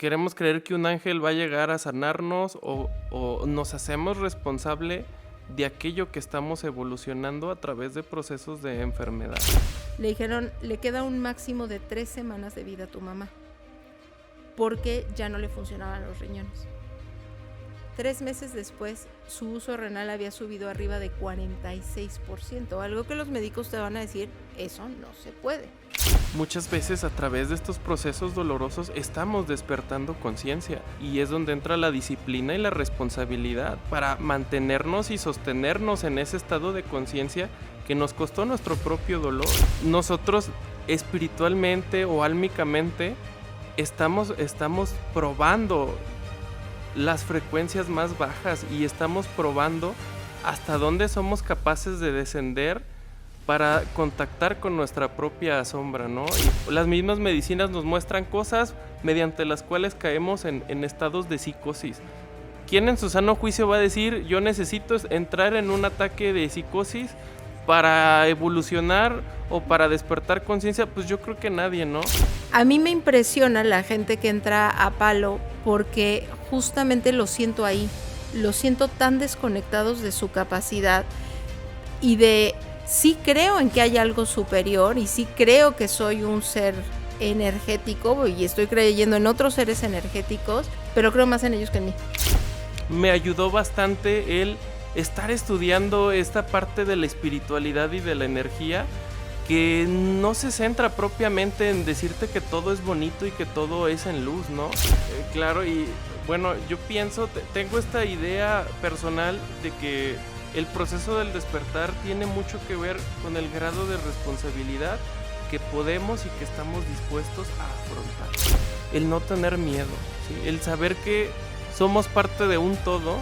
queremos creer que un ángel va a llegar a sanarnos o nos hacemos responsable de aquello que estamos evolucionando a través de procesos de enfermedad. Le dijeron, le queda un máximo de 3 semanas de vida a tu mamá, porque ya no le funcionaban los riñones. 3 meses después, su uso renal había subido arriba de 46%, algo que los médicos te van a decir, eso no se puede. Muchas veces a través de estos procesos dolorosos estamos despertando conciencia y es donde entra la disciplina y la responsabilidad para mantenernos y sostenernos en ese estado de conciencia que nos costó nuestro propio dolor. Nosotros espiritualmente o álmicamente estamos probando las frecuencias más bajas y estamos probando hasta dónde somos capaces de descender para contactar con nuestra propia sombra, ¿no? Y las mismas medicinas nos muestran cosas mediante las cuales caemos en estados de psicosis. ¿Quién en su sano juicio va a decir, yo necesito entrar en un ataque de psicosis para evolucionar o para despertar conciencia? Pues yo creo que nadie, ¿no? A mí me impresiona la gente que entra a palo porque justamente lo siento ahí, los siento tan desconectados de su capacidad y de sí creo en que hay algo superior y sí creo que soy un ser energético y estoy creyendo en otros seres energéticos, pero creo más en ellos que en mí. Me ayudó bastante el estar estudiando esta parte de la espiritualidad y de la energía que no se centra propiamente en decirte que todo es bonito y que todo es en luz, ¿no? Claro, y bueno, yo pienso, tengo esta idea personal de que el proceso del despertar tiene mucho que ver con el grado de responsabilidad que podemos y que estamos dispuestos a afrontar. El no tener miedo, ¿sí? El saber que somos parte de un todo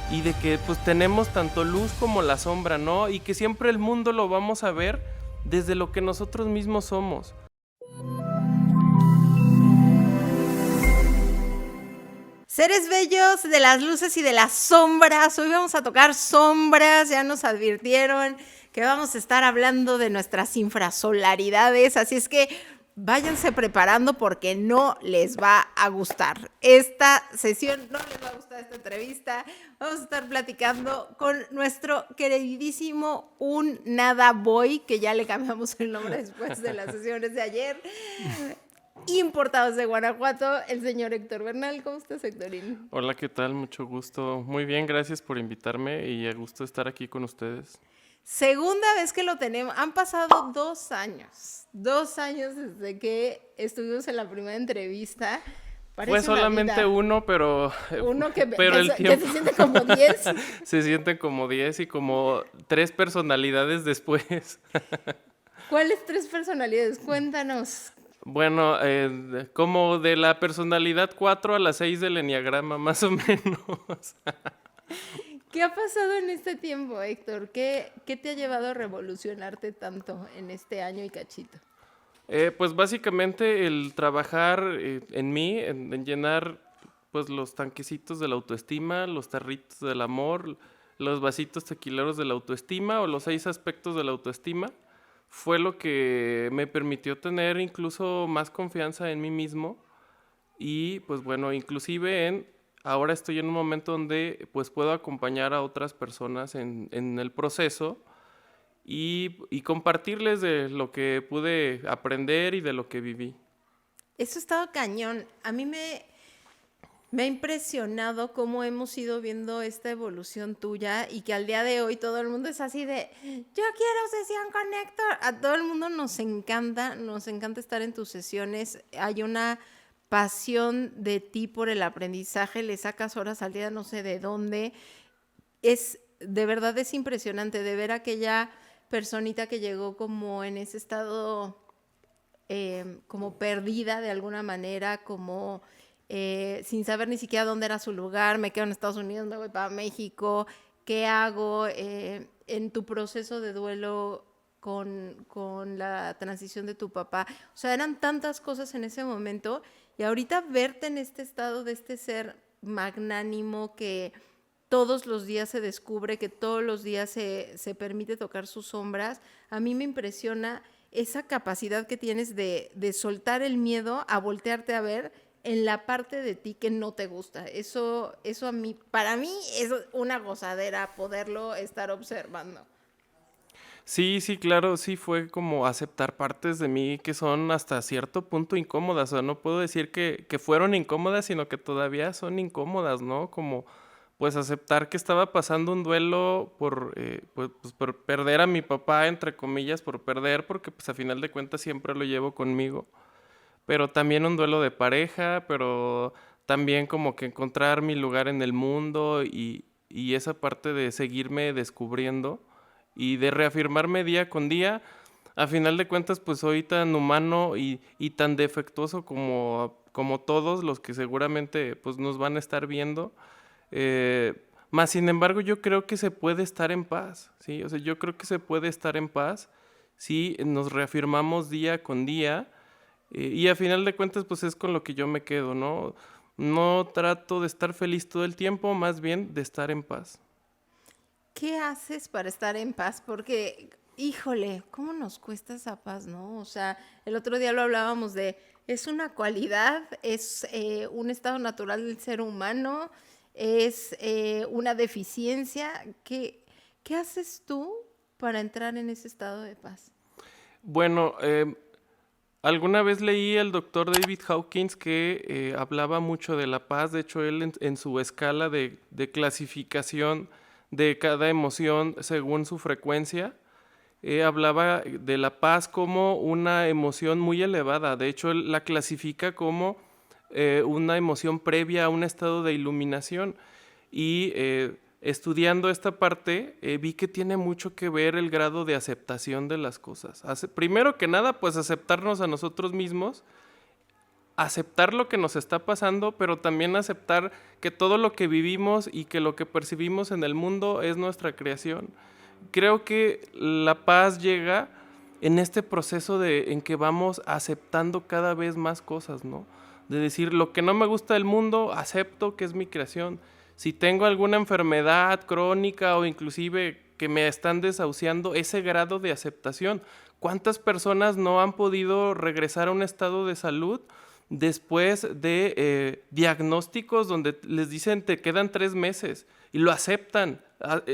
y de que pues tenemos tanto luz como la sombra, ¿no? Y que siempre el mundo lo vamos a ver desde lo que nosotros mismos somos. Seres bellos de las luces y de las sombras, hoy vamos a tocar sombras, ya nos advirtieron que vamos a estar hablando de nuestras infrasolaridades, así es que váyanse preparando porque no les va a gustar esta sesión, no les va a gustar esta entrevista. Vamos a estar platicando con nuestro queridísimo Un Nada Boy, que ya le cambiamos el nombre después de las sesiones de ayer. Importados de Guanajuato, el señor Héctor Bernal. ¿Cómo estás, Héctorín? Hola, ¿qué tal? Mucho gusto. Muy bien, gracias por invitarme y a gusto estar aquí con ustedes. Segunda vez que lo tenemos. Han pasado 2 años. 2 años desde que estuvimos en la primera entrevista. Fue solamente uno, pero... Uno que, pero el que se siente como 10. Se siente como 10 y como 3 personalidades después. ¿Cuáles 3 personalidades? Cuéntanos. Bueno, como de la personalidad 4 a la 6 del enneagrama, más o menos. ¿Qué ha pasado en este tiempo, Héctor? ¿Qué te ha llevado a revolucionarte tanto en este año y cachito? Pues básicamente el trabajar en mí, en llenar pues los tanquecitos de la autoestima, los tarritos del amor, los vasitos tequileros de la autoestima o los 6 aspectos de la autoestima, fue lo que me permitió tener incluso más confianza en mí mismo y pues bueno, inclusive ahora estoy en un momento donde pues puedo acompañar a otras personas en el proceso y compartirles de lo que pude aprender y de lo que viví. Eso ha estado cañón. A mí me ha impresionado cómo hemos ido viendo esta evolución tuya y que al día de hoy todo el mundo es así de, yo quiero sesión con Héctor. A todo el mundo nos encanta estar en tus sesiones. Hay una pasión de ti por el aprendizaje, le sacas horas al día, no sé de dónde. De verdad es impresionante de ver aquella personita que llegó como en ese estado como perdida de alguna manera, como sin saber ni siquiera dónde era su lugar, me quedo en Estados Unidos, me voy para México, ¿qué hago? En tu proceso de duelo con la transición de tu papá. O sea, eran tantas cosas en ese momento y ahorita verte en este estado de este ser magnánimo que todos los días se descubre, que todos los días se permite tocar sus sombras, a mí me impresiona esa capacidad que tienes de soltar el miedo a voltearte a ver en la parte de ti que no te gusta. Eso para mí es una gozadera poderlo estar observando. Sí, sí, claro, sí fue como aceptar partes de mí que son hasta cierto punto incómodas. O sea, no puedo decir que fueron incómodas, sino que todavía son incómodas, ¿no? Como pues aceptar que estaba pasando un duelo pues, por perder a mi papá, entre comillas, por perder, porque pues a final de cuentas siempre lo llevo conmigo. Pero también un duelo de pareja, pero también como que encontrar mi lugar en el mundo y esa parte de seguirme descubriendo y de reafirmarme día con día. A final de cuentas, pues soy tan humano y tan defectuoso como todos los que seguramente pues, nos van a estar viendo. Más sin embargo, yo creo que se puede estar en paz, ¿sí? O sea, yo creo que se puede estar en paz si nos reafirmamos día con día y a final de cuentas, pues es con lo que yo me quedo, ¿no? No trato de estar feliz todo el tiempo, más bien de estar en paz. ¿Qué haces para estar en paz? Porque, híjole, ¿cómo nos cuesta esa paz, no? O sea, el otro día lo hablábamos de, es una cualidad, es un estado natural del ser humano, es una deficiencia. ¿Qué haces tú para entrar en ese estado de paz? Bueno, alguna vez leí al doctor David Hawkins que hablaba mucho de la paz. De hecho, él en su escala de clasificación de cada emoción según su frecuencia, hablaba de la paz como una emoción muy elevada. De hecho, él la clasifica como una emoción previa a un estado de iluminación. Y estudiando esta parte, vi que tiene mucho que ver el grado de aceptación de las cosas. Primero que nada, pues aceptarnos a nosotros mismos, aceptar lo que nos está pasando, pero también aceptar que todo lo que vivimos y que lo que percibimos en el mundo es nuestra creación. Creo que la paz llega en este proceso en que vamos aceptando cada vez más cosas, ¿no? De decir, lo que no me gusta del mundo, acepto que es mi creación. Si tengo alguna enfermedad crónica o inclusive que me están desahuciando, ese grado de aceptación. ¿Cuántas personas no han podido regresar a un estado de salud después de diagnósticos donde les dicen te quedan 3 meses y lo aceptan?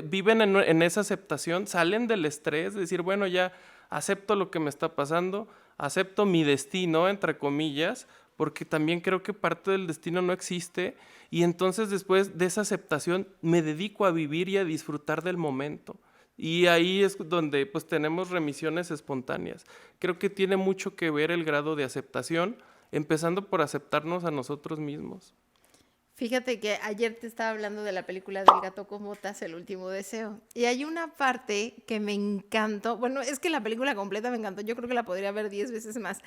Viven en esa aceptación, salen del estrés, decir, bueno, ya acepto lo que me está pasando, acepto mi destino, entre comillas, porque también creo que parte del destino no existe, y entonces después de esa aceptación me dedico a vivir y a disfrutar del momento. Y ahí es donde pues tenemos remisiones espontáneas. Creo que tiene mucho que ver el grado de aceptación, empezando por aceptarnos a nosotros mismos. Fíjate que ayer te estaba hablando de la película del gato con botas, El último deseo. Y hay una parte que me encantó. Bueno, es que la película completa me encantó. Yo creo que la podría ver 10 veces más.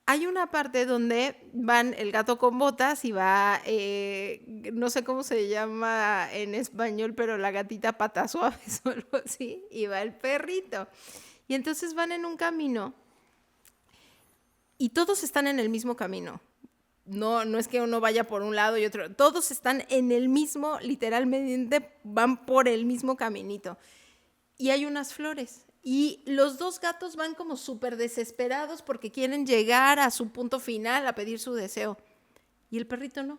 Hay una parte donde van el gato con botas y va, no sé cómo se llama en español, pero la gatita patas suaves o algo así, y va el perrito. Y entonces van en un camino y todos están en el mismo camino. No es que uno vaya por un lado y otro. Todos están en el mismo, literalmente van por el mismo caminito. Y hay unas flores. Y los dos gatos van como súper desesperados porque quieren llegar a su punto final, a pedir su deseo. Y el perrito no.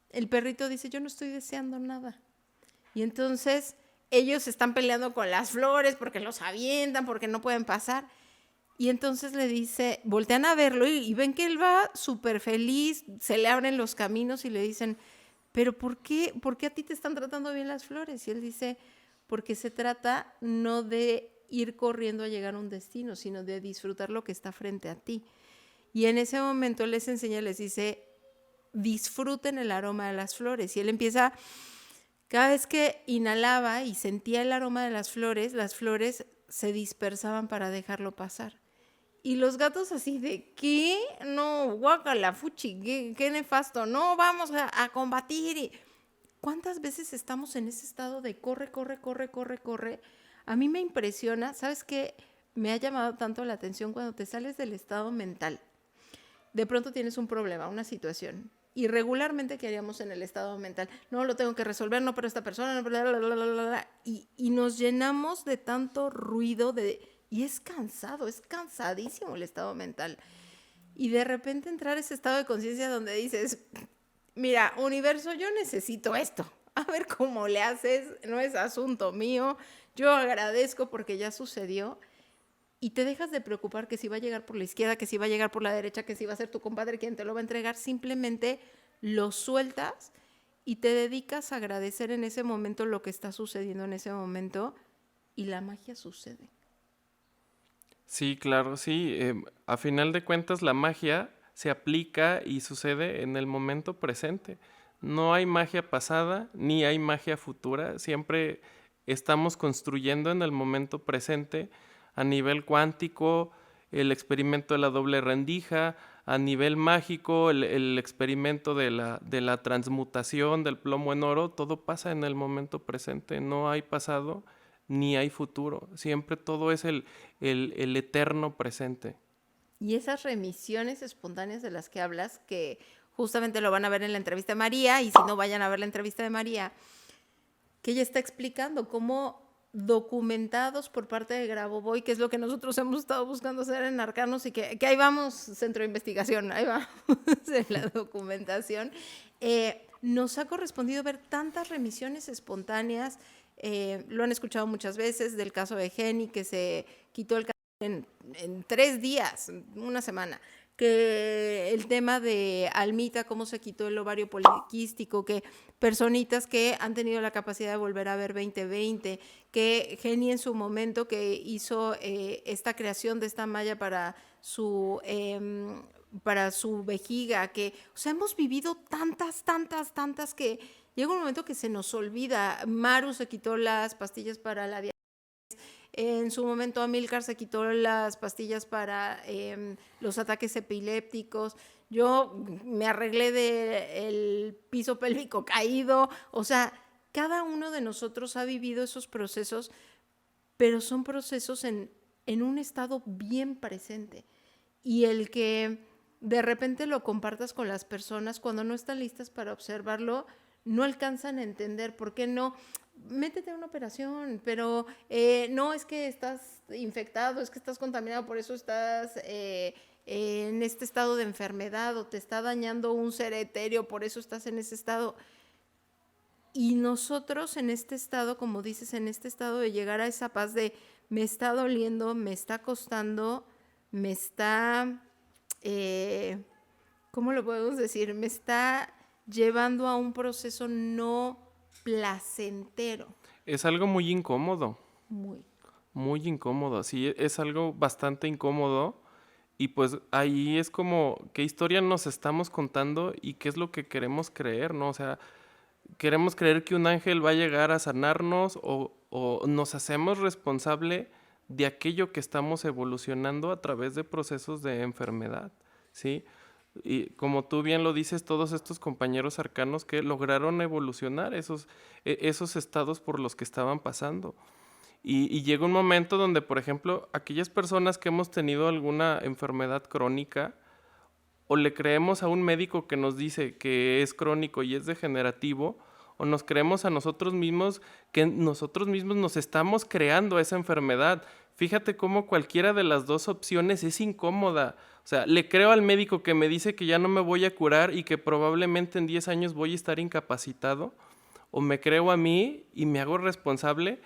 El perrito dice, yo no estoy deseando nada. Y entonces ellos están peleando con las flores porque los avientan, porque no pueden pasar. Y entonces le dice, voltean a verlo y ven que él va súper feliz, se le abren los caminos y le dicen, pero ¿por qué a ti te están tratando bien las flores? Y él dice, porque se trata no de ir corriendo a llegar a un destino, sino de disfrutar lo que está frente a ti. Y en ese momento les enseña, les dice, disfruten el aroma de las flores. Y él empieza, cada vez que inhalaba y sentía el aroma de las flores se dispersaban para dejarlo pasar. Y los gatos así de, ¿qué? No, guácala, fuchi, qué nefasto, no, vamos a combatir. Y ¿cuántas veces estamos en ese estado de corre, corre, corre, corre, corre? A mí me impresiona, ¿sabes qué? Me ha llamado tanto la atención cuando te sales del estado mental. De pronto tienes un problema, una situación. Y regularmente, ¿qué haríamos en el estado mental? No, lo tengo que resolver, no, pero esta persona, bla, bla, bla, bla, bla. Y nos llenamos de tanto ruido, y es cansado, es cansadísimo el estado mental. Y de repente entrar a ese estado de conciencia donde dices, mira, universo, yo necesito esto. A ver cómo le haces, no es asunto mío. Yo agradezco porque ya sucedió. Y te dejas de preocupar que si va a llegar por la izquierda, que si va a llegar por la derecha, que si va a ser tu compadre quien te lo va a entregar. Simplemente lo sueltas y te dedicas a agradecer en ese momento lo que está sucediendo en ese momento y la magia sucede. Sí, claro, sí. A final de cuentas, la magia se aplica y sucede en el momento presente. No hay magia pasada ni hay magia futura. Siempre estamos construyendo en el momento presente a nivel cuántico, el experimento de la doble rendija, a nivel mágico, el experimento de la transmutación del plomo en oro, todo pasa en el momento presente. No hay pasado ni hay futuro. Siempre todo es el eterno presente. Y esas remisiones espontáneas de las que hablas, que justamente lo van a ver en la entrevista de María, y si no, vayan a ver la entrevista de María, que ella está explicando cómo documentados por parte de Grabovoi, que es lo que nosotros hemos estado buscando hacer en Arcanos, y que ahí vamos, centro de investigación, ahí vamos en la documentación, nos ha correspondido ver tantas remisiones espontáneas. Lo han escuchado muchas veces del caso de Jenny, que se quitó el en 3 días, una semana, que el tema de Almita, cómo se quitó el ovario poliquístico, que personitas que han tenido la capacidad de volver a ver 2020, que Jenny en su momento que hizo esta creación de esta malla para su vejiga, que, o sea, hemos vivido tantas que llega un momento que se nos olvida. Maru se quitó las pastillas para la diabetes. En su momento Amílcar se quitó las pastillas para los ataques epilépticos. Yo me arreglé del piso pélvico caído. O sea, cada uno de nosotros ha vivido esos procesos, pero son procesos en un estado bien presente. Y el que de repente lo compartas con las personas cuando no están listas para observarlo, no alcanzan a entender por qué no. Métete a una operación, pero no es que estás infectado, es que estás contaminado, por eso estás en este estado de enfermedad, o te está dañando un ser etéreo, por eso estás en ese estado. Y nosotros en este estado, como dices, en este estado de llegar a esa paz de me está doliendo, me está costando, me está, ¿cómo lo podemos decir? Me está llevando a un proceso no placentero. Es algo muy incómodo, Muy. muy incómodo. Sí, es algo bastante incómodo. Y pues ahí es como qué historia nos estamos contando y qué es lo que queremos creer, ¿no? O sea, queremos creer que un ángel va a llegar a sanarnos o nos hacemos responsable de aquello que estamos evolucionando a través de procesos de enfermedad, ¿sí? Y como tú bien lo dices, todos estos compañeros arcanos que lograron evolucionar esos estados por los que estaban pasando. Y llega un momento donde, por ejemplo, aquellas personas que hemos tenido alguna enfermedad crónica, o le creemos a un médico que nos dice que es crónico y es degenerativo, o nos creemos a nosotros mismos que nosotros mismos nos estamos creando esa enfermedad. Fíjate cómo cualquiera de las dos opciones es incómoda. O sea, le creo al médico que me dice que ya no me voy a curar y que probablemente en 10 años voy a estar incapacitado, o me creo a mí y me hago responsable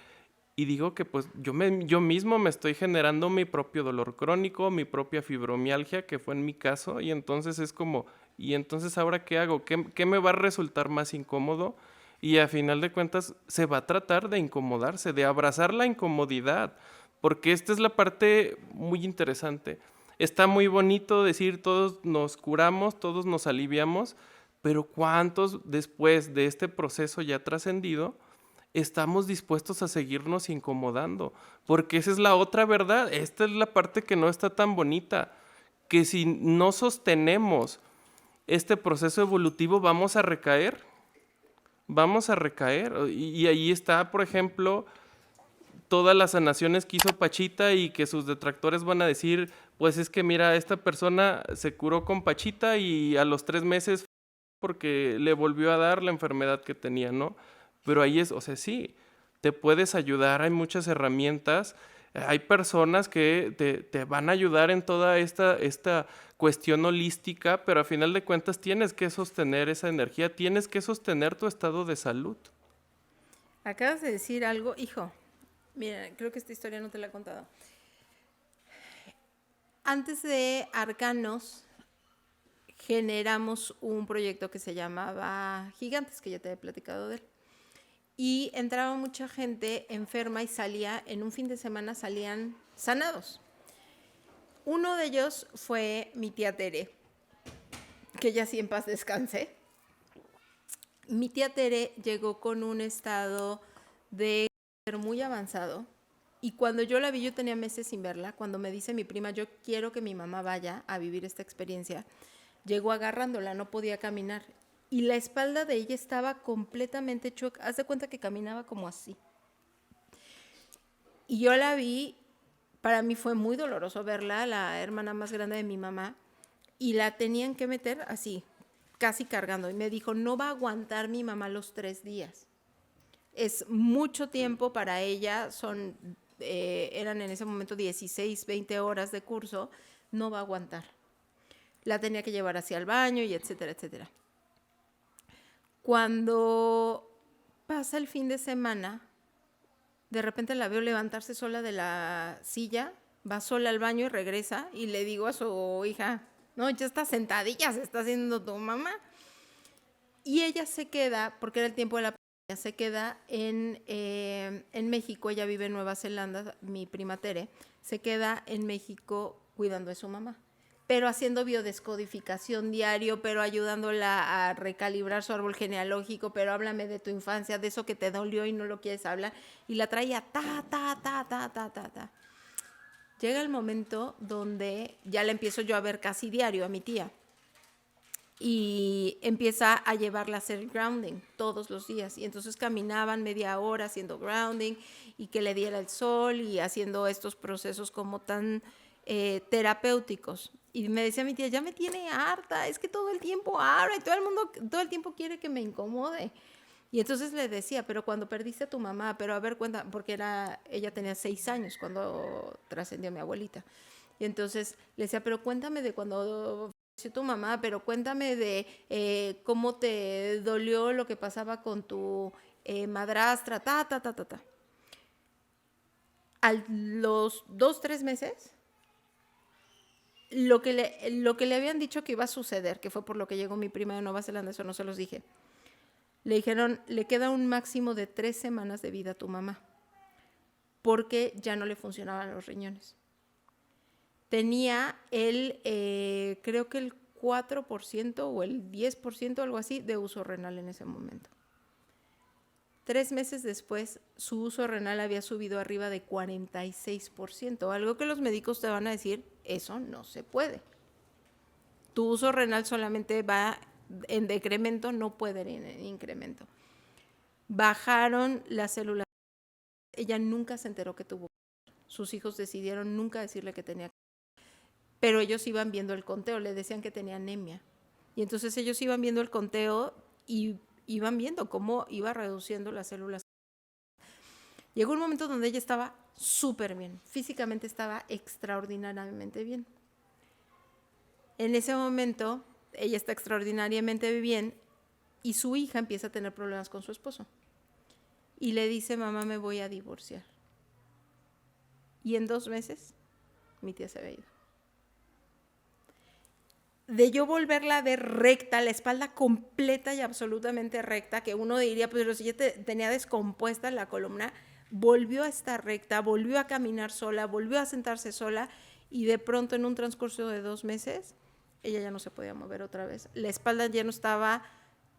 y digo que pues yo mismo me estoy generando mi propio dolor crónico, mi propia fibromialgia, que fue en mi caso, y entonces es como, ¿y entonces ahora qué hago? ¿Qué me va a resultar más incómodo? Y a final de cuentas se va a tratar de incomodarse, de abrazar la incomodidad, porque esta es la parte muy interesante. Está muy bonito decir todos nos curamos, todos nos aliviamos, pero ¿cuántos después de este proceso ya trascendido estamos dispuestos a seguirnos incomodando? Porque esa es la otra verdad, esta es la parte que no está tan bonita, que si no sostenemos este proceso evolutivo vamos a recaer, y ahí está, por ejemplo, todas las sanaciones que hizo Pachita y que sus detractores van a decir, pues es que mira, esta persona se curó con Pachita y a los 3 meses porque le volvió a dar la enfermedad que tenía, ¿no? Pero ahí es, o sea, sí, te puedes ayudar, hay muchas herramientas, Hay personas que te van a ayudar en toda esta cuestión holística, pero a final de cuentas tienes que sostener esa energía, tienes que sostener tu estado de salud. Acabas de decir algo, hijo. Mira, creo que esta historia no te la he contado. Antes de Arcanos, generamos un proyecto que se llamaba Gigantes, que ya te he platicado de él. Y entraba mucha gente enferma y salía, en un fin de semana salían sanados. Uno de ellos fue mi tía Tere, que ya sí en paz descanse. Mi tía Tere llegó con un estado de cáncer muy avanzado. Y cuando yo la vi, yo tenía meses sin verla. Cuando me dice mi prima, yo quiero que mi mamá vaya a vivir esta experiencia, llegó agarrándola, no podía caminar. Y la espalda de ella estaba completamente choca. Haz de cuenta que caminaba como así. Y yo la vi, para mí fue muy doloroso verla, la hermana más grande de mi mamá, y la tenían que meter así, casi cargando. Y me dijo, no va a aguantar mi mamá los 3 días. Es mucho tiempo para ella, eran en ese momento 16, 20 horas de curso, no va a aguantar. La tenía que llevar hacia el baño y etcétera, etcétera. Cuando pasa el fin de semana, de repente la veo levantarse sola de la silla, va sola al baño y regresa, y le digo a su hija, no, ya está sentadilla, se está haciendo tu mamá. Y ella se queda, porque era el tiempo de la pandemia, se queda en México, ella vive en Nueva Zelanda, mi prima Tere, se queda en México cuidando de su mamá, pero haciendo biodescodificación diario, pero ayudándola a recalibrar su árbol genealógico, pero háblame de tu infancia, de eso que te dolió y no lo quieres hablar, y la traía ta. Llega el momento donde ya la empiezo yo a ver casi diario a mi tía, y empieza a llevarla a hacer grounding todos los días, y entonces caminaban media hora haciendo grounding y que le diera el sol y haciendo estos procesos como tan terapéuticos. Y me decía mi tía, ya me tiene harta, es que todo el tiempo habla y todo el tiempo quiere que me incomode. Y entonces le decía, pero cuando perdiste a tu mamá, pero a ver, cuenta, porque ella tenía 6 años cuando trascendió a mi abuelita. Y entonces le decía, pero cuéntame de cuando falleció tu mamá, pero cuéntame de cómo te dolió lo que pasaba con tu madrastra, ta. A los 2, 3 meses, lo que le habían dicho que iba a suceder, que fue por lo que llegó mi prima de Nueva Zelanda, eso no se los dije. Le dijeron, le queda un máximo de 3 semanas de vida a tu mamá, porque ya no le funcionaban los riñones. Tenía creo que el 4% o el 10%, algo así, de uso renal en ese momento. 3 meses después, su uso renal había subido arriba de 46%, algo que los médicos te van a decir, eso no se puede. Tu uso renal solamente va en decremento, no puede ir en incremento. Bajaron las células. Ella nunca se enteró que tuvo. Sus hijos decidieron nunca decirle que tenía. Pero ellos iban viendo el conteo, le decían que tenía anemia. Y entonces ellos iban viendo el conteo y iban viendo cómo iba reduciendo las células. Llegó un momento donde ella estaba súper bien, físicamente estaba extraordinariamente bien. En ese momento, ella está extraordinariamente bien y su hija empieza a tener problemas con su esposo. Y le dice, mamá, me voy a divorciar. Y en 2 meses, mi tía se había ido. De yo volverla a ver recta, la espalda completa y absolutamente recta, que uno diría, pero si ya tenía descompuesta la columna, volvió a estar recta, volvió a caminar sola, volvió a sentarse sola, y de pronto en un transcurso de 2 meses, ella ya no se podía mover otra vez. La espalda ya no estaba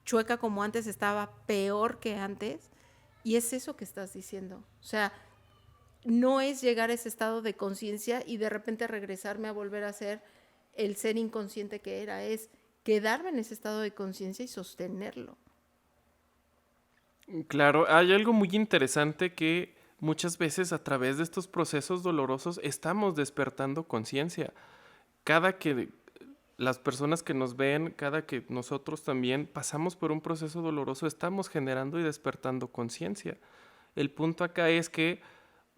chueca como antes, estaba peor que antes, y es eso que estás diciendo. O sea, no es llegar a ese estado de conciencia y de repente regresarme a volver a ser el ser inconsciente que era, es quedarme en ese estado de conciencia y sostenerlo. Claro, hay algo muy interesante que muchas veces a través de estos procesos dolorosos estamos despertando conciencia. Cada que las personas que nos ven, cada que nosotros también pasamos por un proceso doloroso, estamos generando y despertando conciencia. El punto acá es que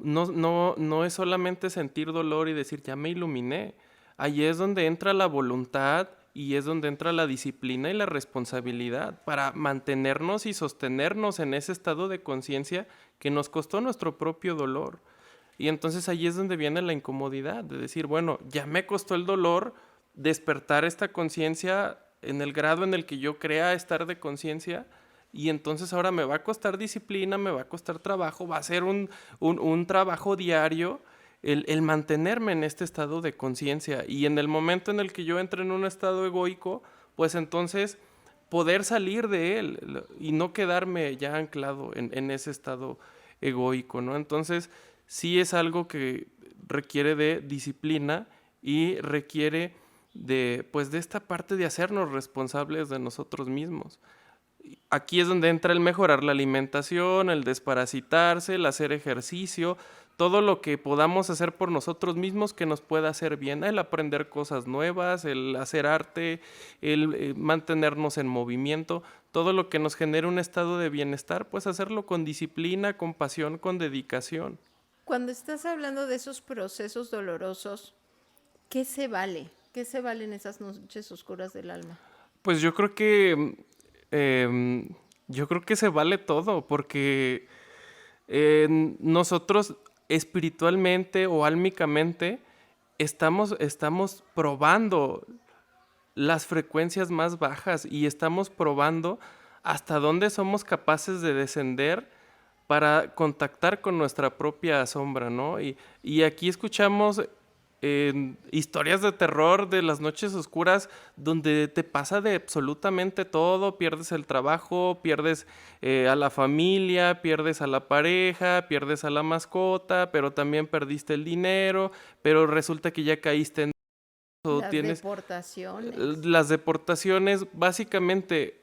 no es solamente sentir dolor y decir, ya me iluminé. Ahí es donde entra la voluntad y es donde entra la disciplina y la responsabilidad para mantenernos y sostenernos en ese estado de conciencia que nos costó nuestro propio dolor. Y entonces ahí es donde viene la incomodidad de decir, bueno, ya me costó el dolor despertar esta conciencia en el grado en el que yo crea estar de conciencia, y entonces ahora me va a costar disciplina, me va a costar trabajo, va a ser un trabajo diario el mantenerme en este estado de conciencia. Y en el momento en el que yo entre en un estado egoico, pues entonces poder salir de él y no quedarme ya anclado en ese estado egoico, ¿no? Entonces sí es algo que requiere de disciplina y requiere de, pues, de esta parte de hacernos responsables de nosotros mismos. Aquí es donde entra el mejorar la alimentación, el desparasitarse, el hacer ejercicio, todo lo que podamos hacer por nosotros mismos que nos pueda hacer bien, el aprender cosas nuevas, el hacer arte, el mantenernos en movimiento, todo lo que nos genere un estado de bienestar, pues hacerlo con disciplina, con pasión, con dedicación. Cuando estás hablando de esos procesos dolorosos, ¿qué se vale? ¿Qué se vale en esas noches oscuras del alma? Pues yo creo que se vale todo, porque nosotros espiritualmente o álmicamente estamos probando las frecuencias más bajas y estamos probando hasta dónde somos capaces de descender para contactar con nuestra propia sombra, ¿no? Y aquí escuchamos historias de terror de las noches oscuras donde te pasa de absolutamente todo, pierdes el trabajo, pierdes a la familia, pierdes a la pareja, pierdes a la mascota, pero también perdiste el dinero, pero resulta que ya caíste en o Las tienes deportaciones. las deportaciones, básicamente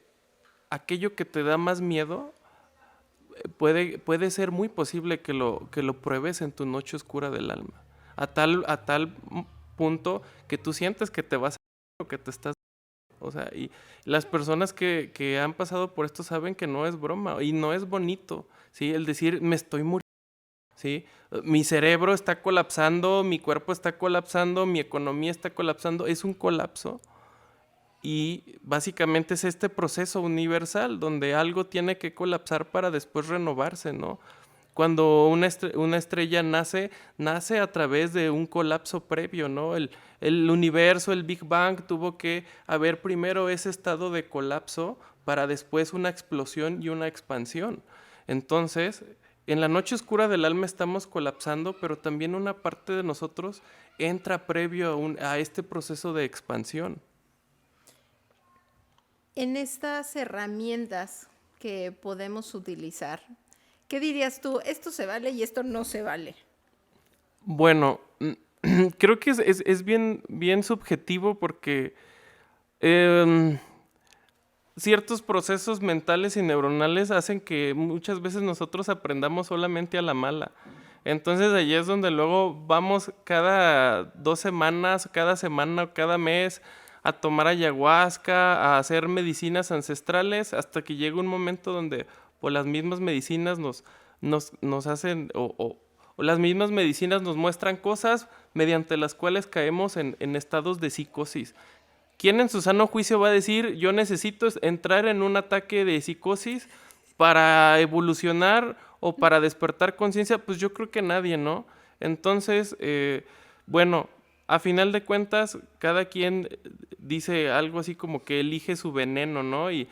aquello que te da más miedo puede ser muy posible que lo pruebes en tu noche oscura del alma. A tal punto que tú sientes que te vas a o que te estás. O sea, y las personas que han pasado por esto saben que no es broma y no es bonito, ¿sí? El decir, me estoy muriendo, ¿sí? Mi cerebro está colapsando, mi cuerpo está colapsando, mi economía está colapsando, es un colapso. Y básicamente es este proceso universal donde algo tiene que colapsar para después renovarse, ¿no? Cuando una estrella nace a través de un colapso previo, ¿no? El universo, el Big Bang, tuvo que haber primero ese estado de colapso para después una explosión y una expansión. Entonces, en la noche oscura del alma estamos colapsando, pero también una parte de nosotros entra previo a este proceso de expansión. En estas herramientas que podemos utilizar, ¿qué dirías tú? Esto se vale y esto no se vale. Bueno, creo que es bien subjetivo porque ciertos procesos mentales y neuronales hacen que muchas veces nosotros aprendamos solamente a la mala. Entonces allí es donde luego vamos cada 2 semanas, cada semana o cada mes a tomar ayahuasca, a hacer medicinas ancestrales, hasta que llega un momento donde pues, las mismas medicinas nos hacen, o las mismas medicinas nos muestran cosas mediante las cuales caemos en estados de psicosis. ¿Quién en su sano juicio va a decir, yo necesito entrar en un ataque de psicosis para evolucionar o para despertar conciencia? Pues yo creo que nadie, ¿no? Entonces, bueno, a final de cuentas, cada quien dice algo así como que elige su veneno, ¿no? Y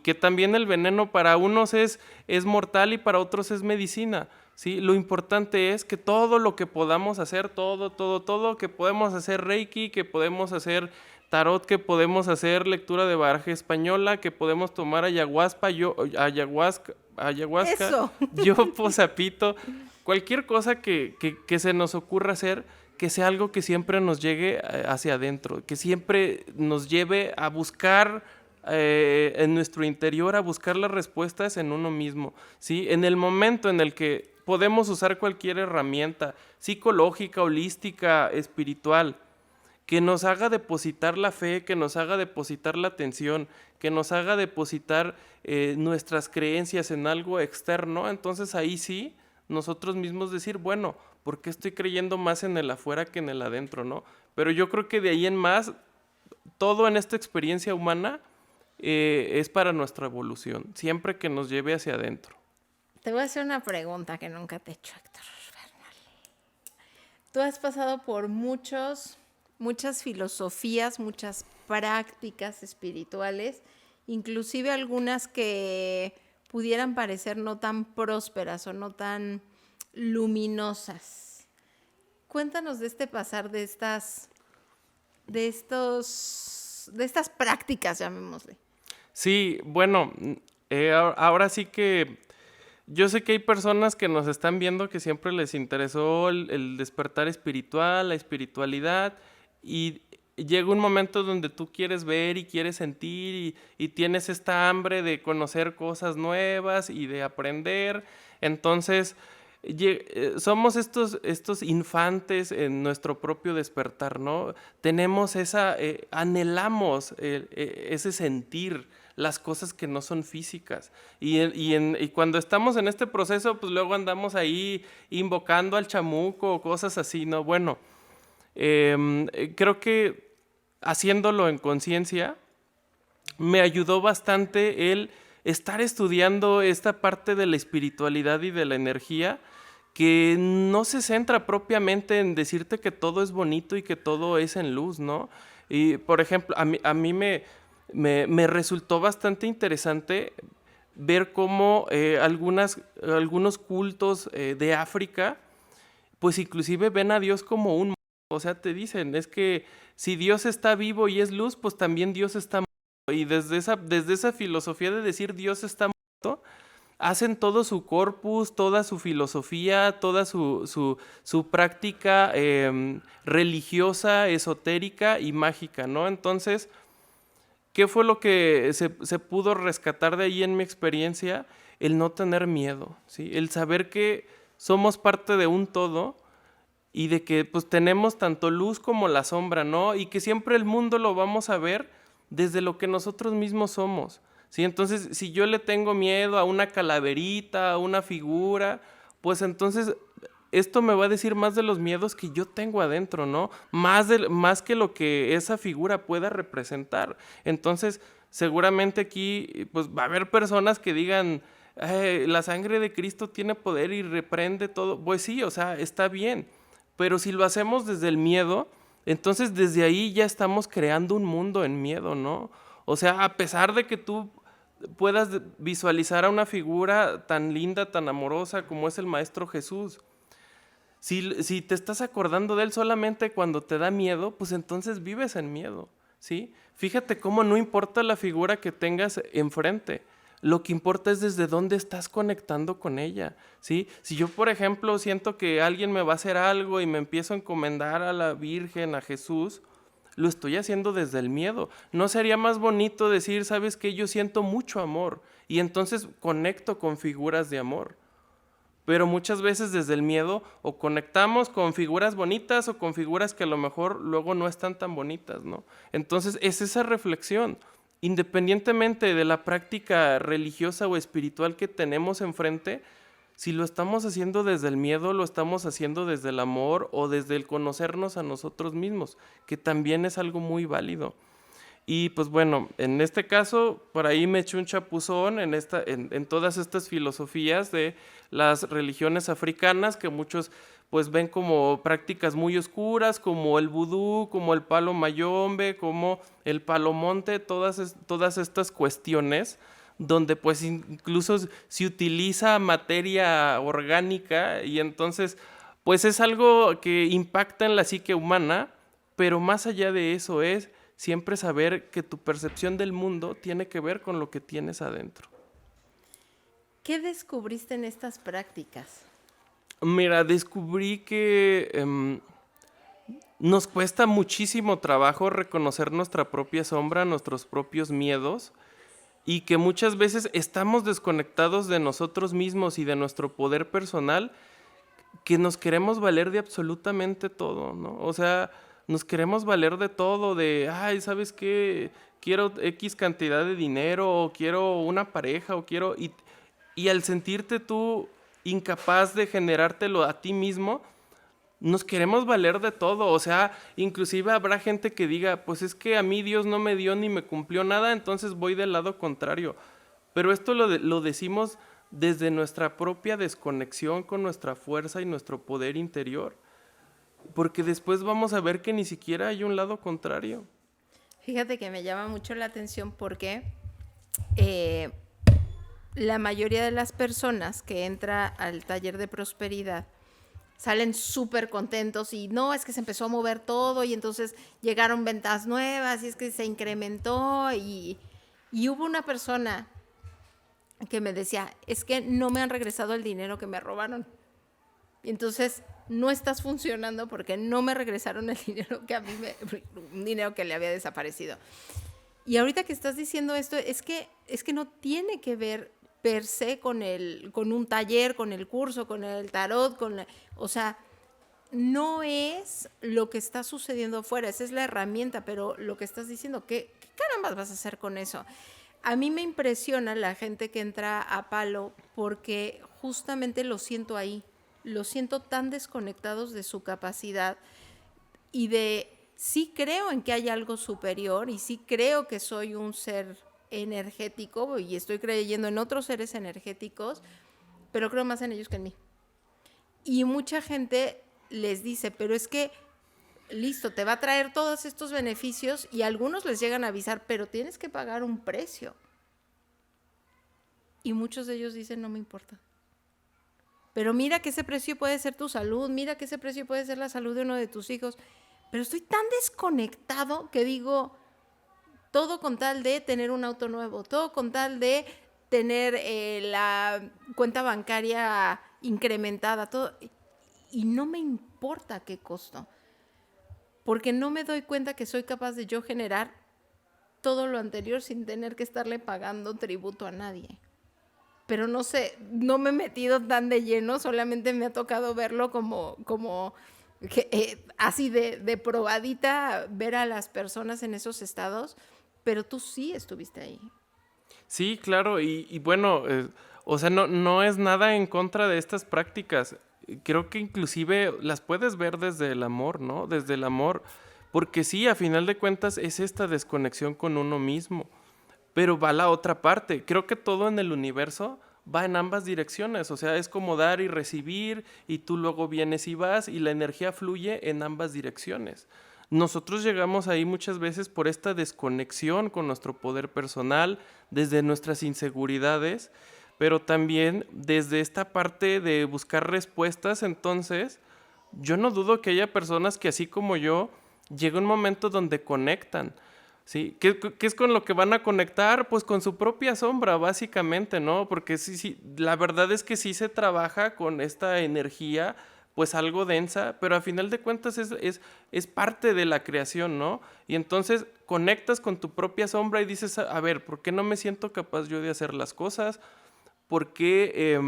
que también el veneno para unos es mortal y para otros es medicina, ¿sí? Lo importante es que todo lo que podamos hacer, todo, que podemos hacer Reiki, que podemos hacer tarot, que podemos hacer lectura de baraja española, que podemos tomar ayahuasca, Eso. yopo, sapito, cualquier cosa que se nos ocurra hacer, que sea algo que siempre nos llegue hacia adentro, que siempre nos lleve a buscar en nuestro interior, a buscar las respuestas en uno mismo, ¿sí? En el momento en el que podemos usar cualquier herramienta psicológica, holística, espiritual, que nos haga depositar la fe, que nos haga depositar la atención, que nos haga depositar nuestras creencias en algo externo, entonces ahí sí nosotros mismos decir, bueno, ¿por qué estoy creyendo más en el afuera que en el adentro, no? Pero yo creo que de ahí en más, todo en esta experiencia humana es para nuestra evolución, siempre que nos lleve hacia adentro. Te voy a hacer una pregunta que nunca te he hecho, Héctor Bernal. Tú has pasado por muchas filosofías, muchas prácticas espirituales, inclusive algunas que pudieran parecer no tan prósperas o no tan luminosas. Cuéntanos de este pasar de estas prácticas, llamémosle. Sí, bueno, ahora sí que yo sé que hay personas que nos están viendo que siempre les interesó el despertar espiritual, la espiritualidad, y llega un momento donde tú quieres ver y quieres sentir y tienes esta hambre de conocer cosas nuevas y de aprender. Entonces, somos estos infantes en nuestro propio despertar, ¿no? Tenemos anhelamos ese sentir las cosas que no son físicas. Y cuando estamos en este proceso, pues luego andamos ahí invocando al chamuco o cosas así, ¿no? Bueno, creo que haciéndolo en conciencia me ayudó bastante el estar estudiando esta parte de la espiritualidad y de la energía que no se centra propiamente en decirte que todo es bonito y que todo es en luz, ¿no? Y, por ejemplo, a mí me resultó bastante interesante ver cómo algunos cultos de África, pues inclusive ven a Dios como un... O sea, te dicen, es que si Dios está vivo y es luz, pues también Dios está muerto. Y desde esa filosofía de decir Dios está muerto, hacen todo su corpus, toda su filosofía, toda su práctica religiosa, esotérica y mágica, ¿no? Entonces, ¿qué fue lo que se pudo rescatar de ahí en mi experiencia? El no tener miedo, ¿sí? El saber que somos parte de un todo y de que pues tenemos tanto luz como la sombra, ¿no? Y que siempre el mundo lo vamos a ver desde lo que nosotros mismos somos, ¿sí? Entonces, si yo le tengo miedo a una calaverita, a una figura, pues entonces esto me va a decir más de los miedos que yo tengo adentro, ¿no? Más que lo que esa figura pueda representar. Entonces, seguramente aquí pues va a haber personas que digan, la sangre de Cristo tiene poder y reprende todo. Pues sí, o sea, está bien. Pero si lo hacemos desde el miedo, entonces desde ahí ya estamos creando un mundo en miedo, ¿no? O sea, a pesar de que tú puedas visualizar a una figura tan linda, tan amorosa como es el Maestro Jesús, si te estás acordando de él solamente cuando te da miedo, pues entonces vives en miedo, ¿sí? Fíjate cómo no importa la figura que tengas enfrente. Lo que importa es desde dónde estás conectando con ella, ¿sí? Si yo, por ejemplo, siento que alguien me va a hacer algo y me empiezo a encomendar a la Virgen, a Jesús, lo estoy haciendo desde el miedo. ¿No sería más bonito decir, sabes qué? Yo siento mucho amor y entonces conecto con figuras de amor? Pero muchas veces desde el miedo o conectamos con figuras bonitas o con figuras que a lo mejor luego no están tan bonitas, ¿no? Entonces es esa reflexión. Independientemente de la práctica religiosa o espiritual que tenemos enfrente, si lo estamos haciendo desde el miedo, lo estamos haciendo desde el amor o desde el conocernos a nosotros mismos, que también es algo muy válido. Y pues bueno, en este caso, por ahí me eché un chapuzón en todas estas filosofías de las religiones africanas que muchos pues ven como prácticas muy oscuras, como el vudú, como el palo mayombe, como el palomonte, todas estas cuestiones donde pues incluso se utiliza materia orgánica y entonces pues es algo que impacta en la psique humana, pero más allá de eso es siempre saber que tu percepción del mundo tiene que ver con lo que tienes adentro. ¿Qué descubriste en estas prácticas? Mira, descubrí que nos cuesta muchísimo trabajo reconocer nuestra propia sombra, nuestros propios miedos, y que muchas veces estamos desconectados de nosotros mismos y de nuestro poder personal, que nos queremos valer de absolutamente todo, ¿no? O sea, nos queremos valer de todo, ay, ¿sabes qué? Quiero X cantidad de dinero, o quiero una pareja, y al sentirte tú incapaz de generártelo a ti mismo, nos queremos valer de todo. O sea, inclusive habrá gente que diga, pues es que a mí Dios no me dio ni me cumplió nada, entonces voy del lado contrario. Pero esto lo decimos desde nuestra propia desconexión con nuestra fuerza y nuestro poder interior, porque después vamos a ver que ni siquiera hay un lado contrario. Fíjate que me llama mucho la atención porque eh, la mayoría de las personas que entra al taller de prosperidad salen súper contentos y no, es que se empezó a mover todo y entonces llegaron ventas nuevas y es que se incrementó y hubo una persona que me decía, es que no me han regresado el dinero que me robaron. Y entonces no estás funcionando porque no me regresaron el dinero que un dinero que le había desaparecido. Y ahorita que estás diciendo esto, es que no tiene que ver per se con un taller, con el curso, con el tarot, o sea, no es lo que está sucediendo afuera, esa es la herramienta, pero lo que estás diciendo, ¿qué carambas vas a hacer con eso? A mí me impresiona la gente que entra a palo porque justamente lo siento ahí, lo siento tan desconectados de su capacidad y sí creo en que hay algo superior y sí creo que soy un ser energético y estoy creyendo en otros seres energéticos, pero creo más en ellos que en mí. Y mucha gente les dice, pero es que, listo, te va a traer todos estos beneficios y algunos les llegan a avisar, pero tienes que pagar un precio. Y muchos de ellos dicen, no me importa. Pero mira que ese precio puede ser tu salud, mira que ese precio puede ser la salud de uno de tus hijos. Pero estoy tan desconectado que digo, todo con tal de tener un auto nuevo, todo con tal de tener la cuenta bancaria incrementada, todo. Y no me importa qué costo, porque no me doy cuenta que soy capaz de yo generar todo lo anterior sin tener que estarle pagando tributo a nadie. Pero no sé, no me he metido tan de lleno, solamente me ha tocado verlo como así de probadita, ver a las personas en esos estados, pero tú sí estuviste ahí. Sí, claro, y bueno, o sea, no es nada en contra de estas prácticas. Creo que inclusive las puedes ver desde el amor, ¿no? Desde el amor, porque sí, a final de cuentas es esta desconexión con uno mismo, pero va la otra parte. Creo que todo en el universo va en ambas direcciones, o sea, es como dar y recibir, y tú luego vienes y vas, y la energía fluye en ambas direcciones. Nosotros llegamos ahí muchas veces por esta desconexión con nuestro poder personal, desde nuestras inseguridades, pero también desde esta parte de buscar respuestas. Entonces, yo no dudo que haya personas que así como yo, llega un momento donde conectan, ¿sí? ¿Qué es con lo que van a conectar? Pues con su propia sombra, básicamente, ¿no? Porque sí, la verdad es que sí se trabaja con esta energía, pues algo densa, pero a final de cuentas es parte de la creación, ¿no? Y entonces conectas con tu propia sombra y dices, a ver, ¿por qué no me siento capaz yo de hacer las cosas? ¿Por qué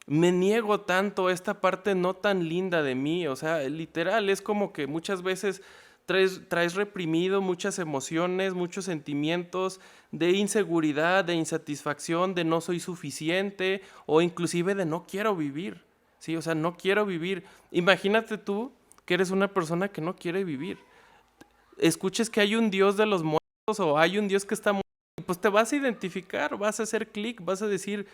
me niego tanto a esta parte no tan linda de mí? O sea, literal, es como que muchas veces traes reprimido muchas emociones, muchos sentimientos de inseguridad, de insatisfacción, de no soy suficiente o inclusive de no quiero vivir. Sí, o sea, no quiero vivir. Imagínate tú que eres una persona que no quiere vivir. Escuches que hay un Dios de los muertos o hay un Dios que está muerto, pues te vas a identificar, vas a hacer clic, vas a decir,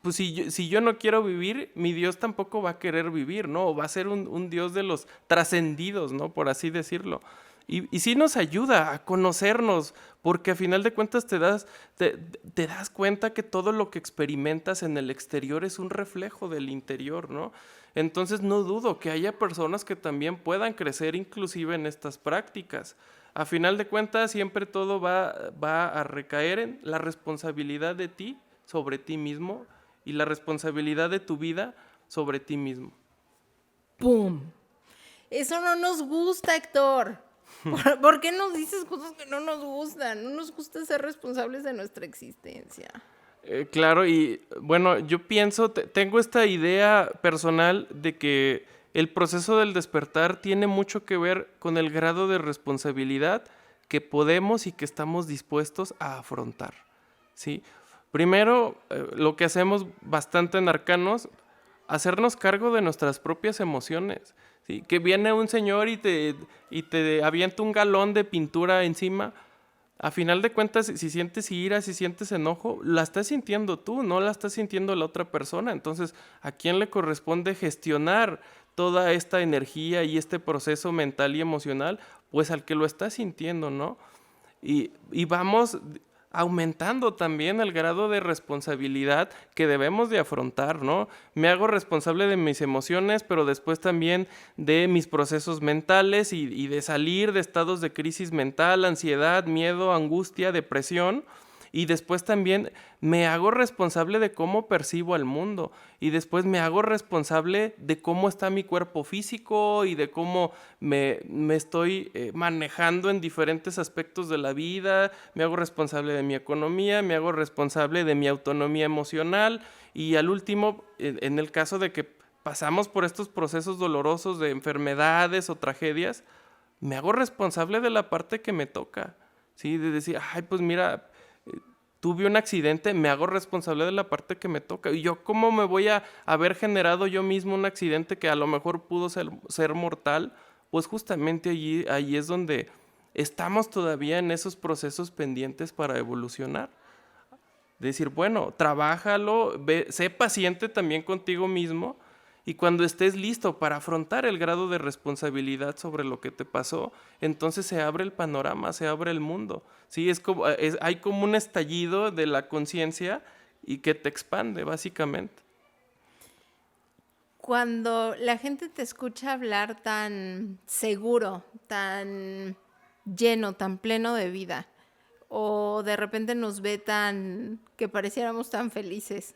pues si yo no quiero vivir, mi Dios tampoco va a querer vivir, ¿no? O va a ser un Dios de los trascendidos, ¿no? Por así decirlo. Y sí nos ayuda a conocernos, porque a final de cuentas te das cuenta que todo lo que experimentas en el exterior es un reflejo del interior, ¿no? Entonces no dudo que haya personas que también puedan crecer inclusive en estas prácticas. A final de cuentas siempre todo va a recaer en la responsabilidad de ti sobre ti mismo y la responsabilidad de tu vida sobre ti mismo. ¡Pum! Eso no nos gusta, Héctor. ¿Por qué nos dices cosas que no nos gustan? No nos gusta ser responsables de nuestra existencia. Claro, y bueno, yo pienso, tengo esta idea personal de que el proceso del despertar tiene mucho que ver con el grado de responsabilidad que podemos y que estamos dispuestos a afrontar, ¿sí? Primero, lo que hacemos bastante en Arcanos, hacernos cargo de nuestras propias emociones. ¿Sí? Que viene un señor y te avienta un galón de pintura encima. A final de cuentas, si sientes ira, si sientes enojo, la estás sintiendo tú, no la estás sintiendo la otra persona. Entonces, ¿a quién le corresponde gestionar toda esta energía y este proceso mental y emocional? Pues al que lo está sintiendo, ¿no? Y vamos aumentando también el grado de responsabilidad que debemos de afrontar, ¿no? Me hago responsable de mis emociones, pero después también de mis procesos mentales y de salir de estados de crisis mental, ansiedad, miedo, angustia, depresión. Y después también me hago responsable de cómo percibo al mundo. Y después me hago responsable de cómo está mi cuerpo físico y de cómo me estoy manejando en diferentes aspectos de la vida. Me hago responsable de mi economía, me hago responsable de mi autonomía emocional. Y al último, en el caso de que pasamos por estos procesos dolorosos de enfermedades o tragedias, me hago responsable de la parte que me toca. ¿Sí? De decir, ay, pues mira, tuve un accidente, me hago responsable de la parte que me toca. ¿Y yo cómo me voy a haber generado yo mismo un accidente que a lo mejor pudo ser mortal? Pues justamente allí es donde estamos todavía en esos procesos pendientes para evolucionar. Decir, bueno, trabájalo, sé paciente también contigo mismo y cuando estés listo para afrontar el grado de responsabilidad sobre lo que te pasó, entonces se abre el panorama, se abre el mundo. Sí, hay como un estallido de la conciencia y que te expande, básicamente. Cuando la gente te escucha hablar tan seguro, tan lleno, tan pleno de vida, o de repente nos ve tan, que pareciéramos tan felices,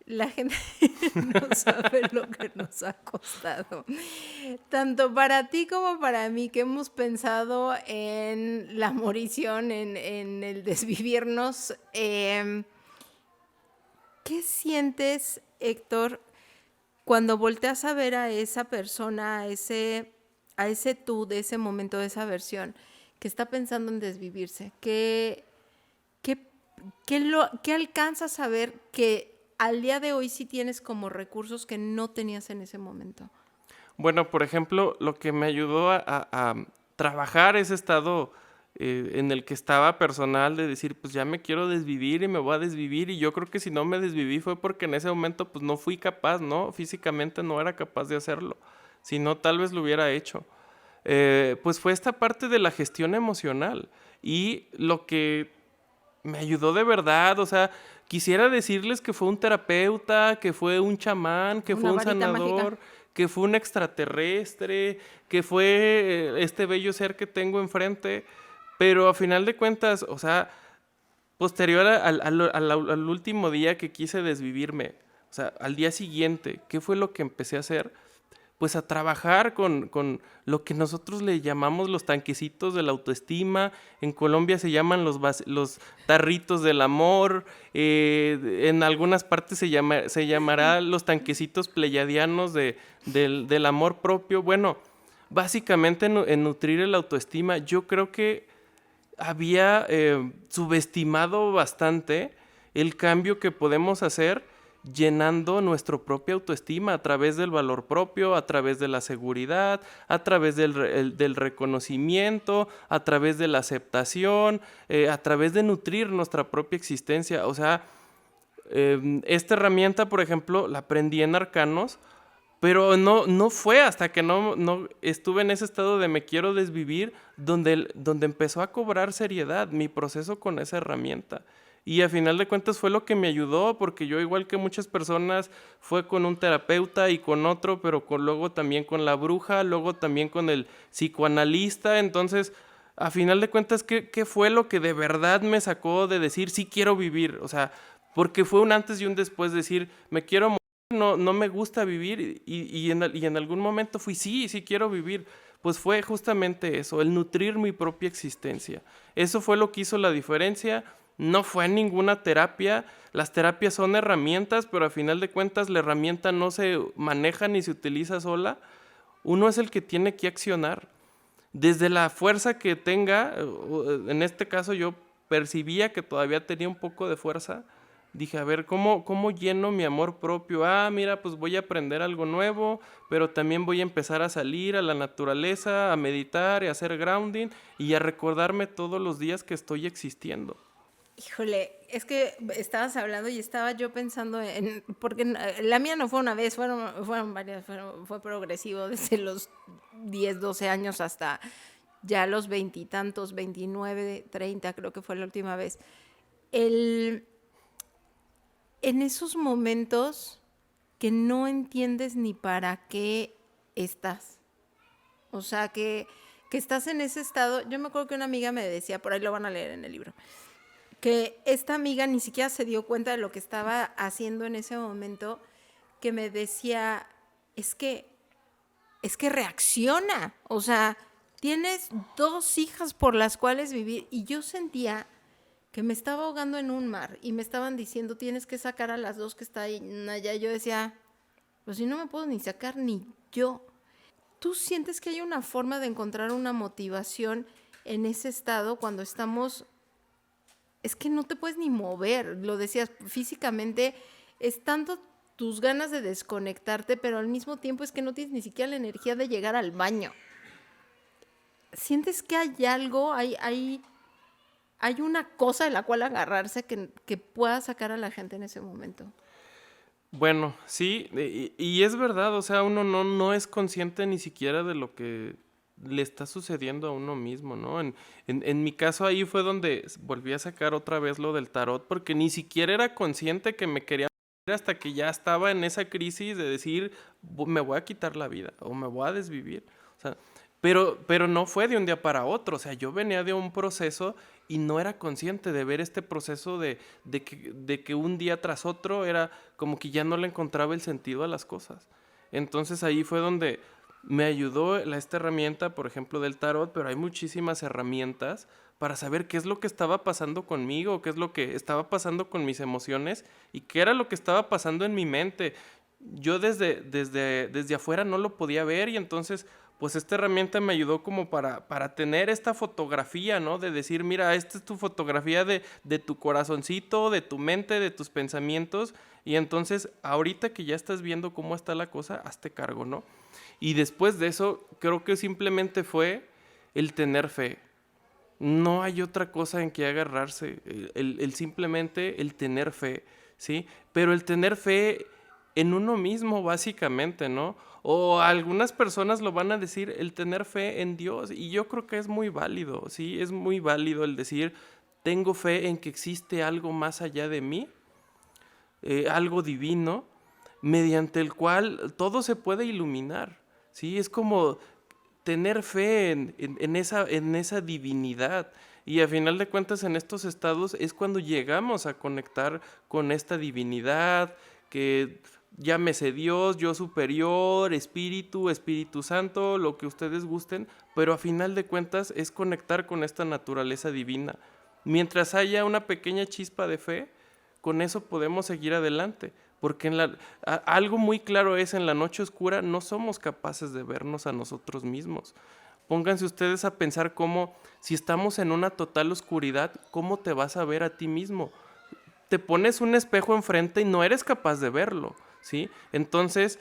la gente no sabe lo que nos ha costado. Tanto para ti como para mí, que hemos pensado en la morición, en el desvivirnos. ¿Qué sientes, Héctor, cuando volteas a ver a esa persona, a ese tú de ese momento, de esa versión, que está pensando en desvivirse? ¿Qué alcanzas a ver que al día de hoy sí tienes como recursos que no tenías en ese momento? Bueno, por ejemplo, lo que me ayudó a trabajar ese estado en el que estaba personal de decir, pues ya me quiero desvivir y me voy a desvivir. Y yo creo que si no me desviví fue porque en ese momento pues no fui capaz, ¿no? Físicamente no era capaz de hacerlo. Si no, tal vez lo hubiera hecho. Pues fue esta parte de la gestión emocional. Y lo que me ayudó de verdad, o sea, quisiera decirles que fue un terapeuta, que fue un chamán, que fue Una un varita mágica. sanador, que fue un extraterrestre, que fue este bello ser que tengo enfrente, pero a final de cuentas, o sea, posterior al último día que quise desvivirme, o sea, al día siguiente, ¿qué fue lo que empecé a hacer? Pues a trabajar con lo que nosotros le llamamos los tanquecitos de la autoestima. En Colombia se llaman los tarritos del amor. En algunas partes se llamará los tanquecitos pleyadianos del amor propio. Bueno, básicamente en nutrir el autoestima. Yo creo que había subestimado bastante el cambio que podemos hacer llenando nuestra propia autoestima a través del valor propio, a través de la seguridad, a través del reconocimiento, a través de la aceptación, a través de nutrir nuestra propia existencia. O sea, esta herramienta, por ejemplo, la aprendí en Arcanos, pero no fue hasta que no estuve en ese estado de me quiero desvivir donde empezó a cobrar seriedad mi proceso con esa herramienta. Y a final de cuentas fue lo que me ayudó, porque yo, igual que muchas personas, fue con un terapeuta y con otro, pero luego también con la bruja, luego también con el psicoanalista. Entonces, a final de cuentas, ¿qué fue lo que de verdad me sacó de decir sí quiero vivir? O sea, porque fue un antes y un después de decir me quiero morir, no me gusta vivir, y en algún momento fui sí quiero vivir. Pues fue justamente eso, el nutrir mi propia existencia. Eso fue lo que hizo la diferencia. No fue ninguna terapia. Las terapias son herramientas, pero a final de cuentas la herramienta no se maneja ni se utiliza sola. Uno es el que tiene que accionar. Desde la fuerza que tenga, en este caso yo percibía que todavía tenía un poco de fuerza, dije, a ver, ¿cómo lleno mi amor propio? Ah, mira, pues voy a aprender algo nuevo, pero también voy a empezar a salir a la naturaleza, a meditar y a hacer grounding y a recordarme todos los días que estoy existiendo. Híjole, es que estabas hablando y estaba yo pensando porque la mía no fue una vez, fueron varias, fue progresivo desde los 10, 12 años hasta ya los veintitantos, 29, 30, creo que fue la última vez. El, en esos momentos que no entiendes ni para qué estás. O sea, que estás en ese estado. Yo me acuerdo que una amiga me decía, por ahí lo van a leer en el libro, que esta amiga ni siquiera se dio cuenta de lo que estaba haciendo en ese momento, que me decía, es que reacciona, o sea, tienes 2 hijas por las cuales vivir, y yo sentía que me estaba ahogando en un mar y me estaban diciendo, tienes que sacar a las 2 que están allá. Yo decía, pues si no me puedo ni sacar ni yo. ¿Tú sientes que hay una forma de encontrar una motivación en ese estado cuando estamos? Es que no te puedes ni mover, lo decías, físicamente es tanto tus ganas de desconectarte, pero al mismo tiempo es que no tienes ni siquiera la energía de llegar al baño. ¿Sientes que hay algo, hay una cosa de la cual agarrarse que pueda sacar a la gente en ese momento? Bueno, sí, y es verdad, o sea, uno no es consciente ni siquiera de lo que le está sucediendo a uno mismo, ¿no? En mi caso ahí fue donde volví a sacar otra vez lo del tarot, porque ni siquiera era consciente que me quería morir hasta que ya estaba en esa crisis de decir, me voy a quitar la vida o me voy a desvivir. O sea, pero no fue de un día para otro, o sea, yo venía de un proceso y no era consciente de ver este proceso de que un día tras otro era como que ya no le encontraba el sentido a las cosas. Entonces ahí fue donde me ayudó esta herramienta, por ejemplo, del tarot, pero hay muchísimas herramientas para saber qué es lo que estaba pasando conmigo, qué es lo que estaba pasando con mis emociones y qué era lo que estaba pasando en mi mente. Yo desde afuera no lo podía ver y entonces pues esta herramienta me ayudó como para tener esta fotografía, ¿no? De decir, mira, esta es tu fotografía de tu corazoncito, de tu mente, de tus pensamientos y entonces ahorita que ya estás viendo cómo está la cosa, hazte cargo, ¿no? Y después de eso creo que simplemente fue el tener fe. No hay otra cosa en que agarrarse, el simplemente el tener fe, ¿sí? Pero el tener fe en uno mismo, básicamente, ¿no? O algunas personas lo van a decir, el tener fe en Dios, y yo creo que es muy válido, ¿sí? Es muy válido el decir, tengo fe en que existe algo más allá de mí, algo divino, mediante el cual todo se puede iluminar, ¿sí? Es como tener fe en esa divinidad. Y a final de cuentas en estos estados es cuando llegamos a conectar con esta divinidad, que llámese Dios, yo superior, espíritu, Espíritu Santo, lo que ustedes gusten, pero a final de cuentas es conectar con esta naturaleza divina. Mientras haya una pequeña chispa de fe, con eso podemos seguir adelante. Porque algo muy claro es, en la noche oscura no somos capaces de vernos a nosotros mismos. Pónganse ustedes a pensar cómo, si estamos en una total oscuridad, ¿cómo te vas a ver a ti mismo? Te pones un espejo enfrente y no eres capaz de verlo, ¿sí? Entonces,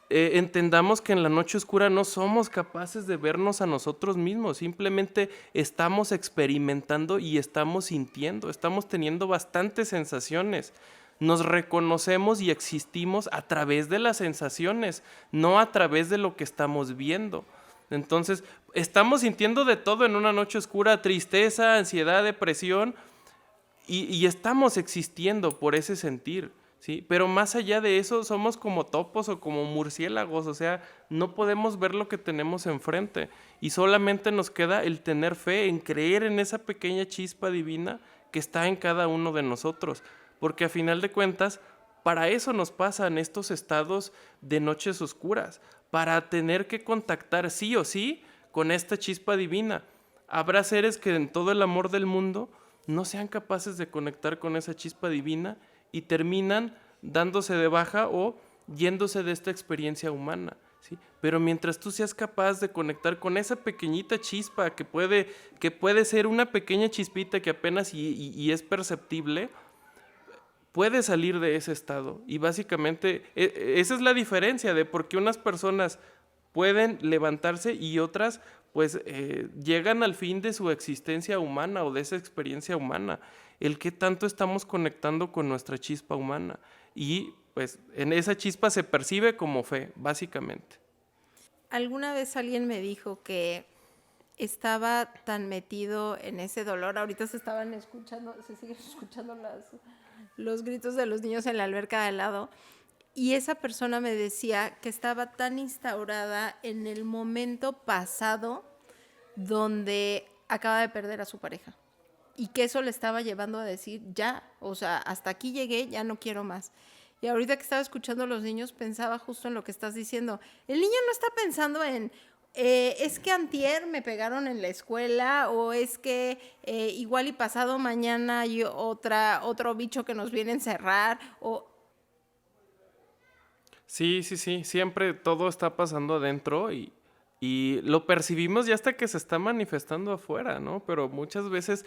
entendamos que en la noche oscura no somos capaces de vernos a nosotros mismos, simplemente estamos experimentando y estamos sintiendo, estamos teniendo bastantes sensaciones. Nos reconocemos y existimos a través de las sensaciones, no a través de lo que estamos viendo. Entonces, estamos sintiendo de todo en una noche oscura: tristeza, ansiedad, depresión, y estamos existiendo por ese sentir, ¿sí? Pero más allá de eso, somos como topos o como murciélagos, o sea, no podemos ver lo que tenemos enfrente y solamente nos queda el tener fe, en creer en esa pequeña chispa divina que está en cada uno de nosotros, porque a final de cuentas, para eso nos pasan estos estados de noches oscuras, para tener que contactar sí o sí con esta chispa divina. Habrá seres que en todo el amor del mundo no sean capaces de conectar con esa chispa divina y terminan dándose de baja o yéndose de esta experiencia humana, ¿sí? Pero mientras tú seas capaz de conectar con esa pequeñita chispa que puede ser una pequeña chispita que apenas y es perceptible, puede salir de ese estado. Y básicamente esa es la diferencia de por qué unas personas pueden levantarse y otras pues llegan al fin de su existencia humana o de esa experiencia humana. El que tanto estamos conectando con nuestra chispa humana. Y pues en esa chispa se percibe como fe, básicamente. Alguna vez alguien me dijo que estaba tan metido en ese dolor, ahorita se siguen escuchando los gritos de los niños en la alberca de al lado, y esa persona me decía que estaba tan instaurada en el momento pasado donde acaba de perder a su pareja, y que eso le estaba llevando a decir, ya, o sea, hasta aquí llegué, ya no quiero más. Y ahorita que estaba escuchando a los niños, pensaba justo en lo que estás diciendo. El niño no está pensando en, es que antier me pegaron en la escuela, o es que igual y pasado mañana hay otro bicho que nos viene a encerrar, o... Sí, siempre todo está pasando adentro y lo percibimos ya hasta que se está manifestando afuera, ¿no? Pero muchas veces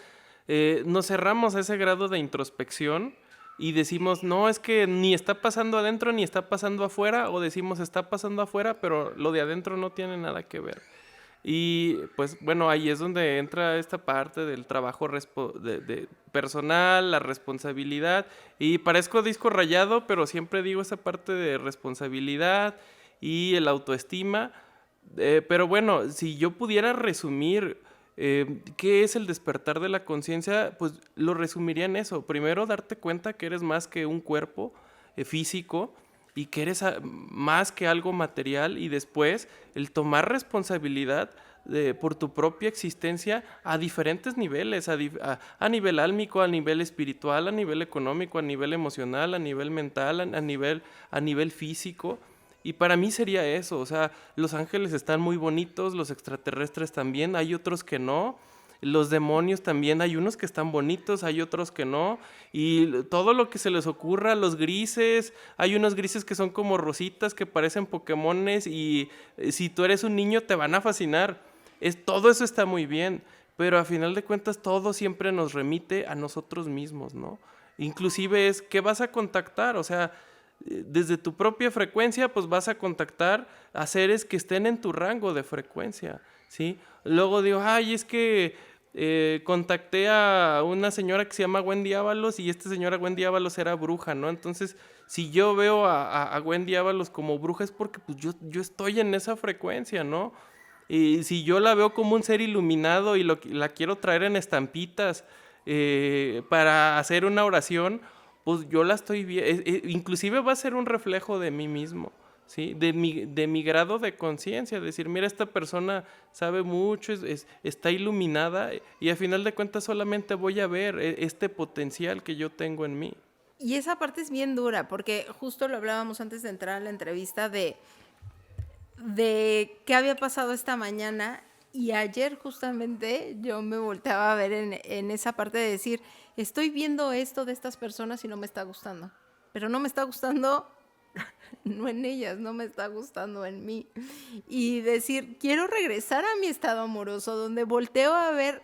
nos cerramos a ese grado de introspección y decimos, no, es que ni está pasando adentro ni está pasando afuera, o decimos está pasando afuera, pero lo de adentro no tiene nada que ver. Y pues bueno, ahí es donde entra esta parte del trabajo de personal, la responsabilidad. Y parezco disco rayado, pero siempre digo esa parte de responsabilidad y el autoestima. Pero bueno, si yo pudiera resumir qué es el despertar de la conciencia, pues lo resumiría en eso. Primero, darte cuenta que eres más que un cuerpo físico y que eres más que algo material, y después el tomar responsabilidad por tu propia existencia a diferentes niveles, a nivel álmico, a nivel espiritual, a nivel económico, a nivel emocional, a nivel mental, a nivel físico. Y para mí sería eso, o sea, los ángeles están muy bonitos, los extraterrestres también, hay otros que no, los demonios también, hay unos que están bonitos, hay otros que no, y todo lo que se les ocurra, los grises, hay unos grises que son como rositas, que parecen Pokémones, y si tú eres un niño te van a fascinar. Todo eso está muy bien, pero a final de cuentas todo siempre nos remite a nosotros mismos, ¿no? Inclusive es, ¿qué vas a contactar? O sea, desde tu propia frecuencia, pues vas a contactar a seres que estén en tu rango de frecuencia, ¿sí? Luego digo, ay, es que contacté a una señora que se llama Wendy Ábalos, y esta señora Wendy Ábalos era bruja, ¿no? Entonces, si yo veo a Wendy Ábalos como bruja es porque pues, yo estoy en esa frecuencia, ¿no? Y si yo la veo como un ser iluminado y la quiero traer en estampitas para hacer una oración, pues yo la estoy viendo, inclusive va a ser un reflejo de mí mismo, ¿sí? De mi grado de conciencia, decir, mira, esta persona sabe mucho, está iluminada, y a final de cuentas solamente voy a ver este potencial que yo tengo en mí. Y esa parte es bien dura, porque justo lo hablábamos antes de entrar a la entrevista de qué había pasado esta mañana, y ayer justamente yo me volteaba a ver en esa parte de decir, estoy viendo esto de estas personas y no me está gustando, pero no me está gustando no en ellas, no me está gustando en mí, y decir, quiero regresar a mi estado amoroso, donde volteo a ver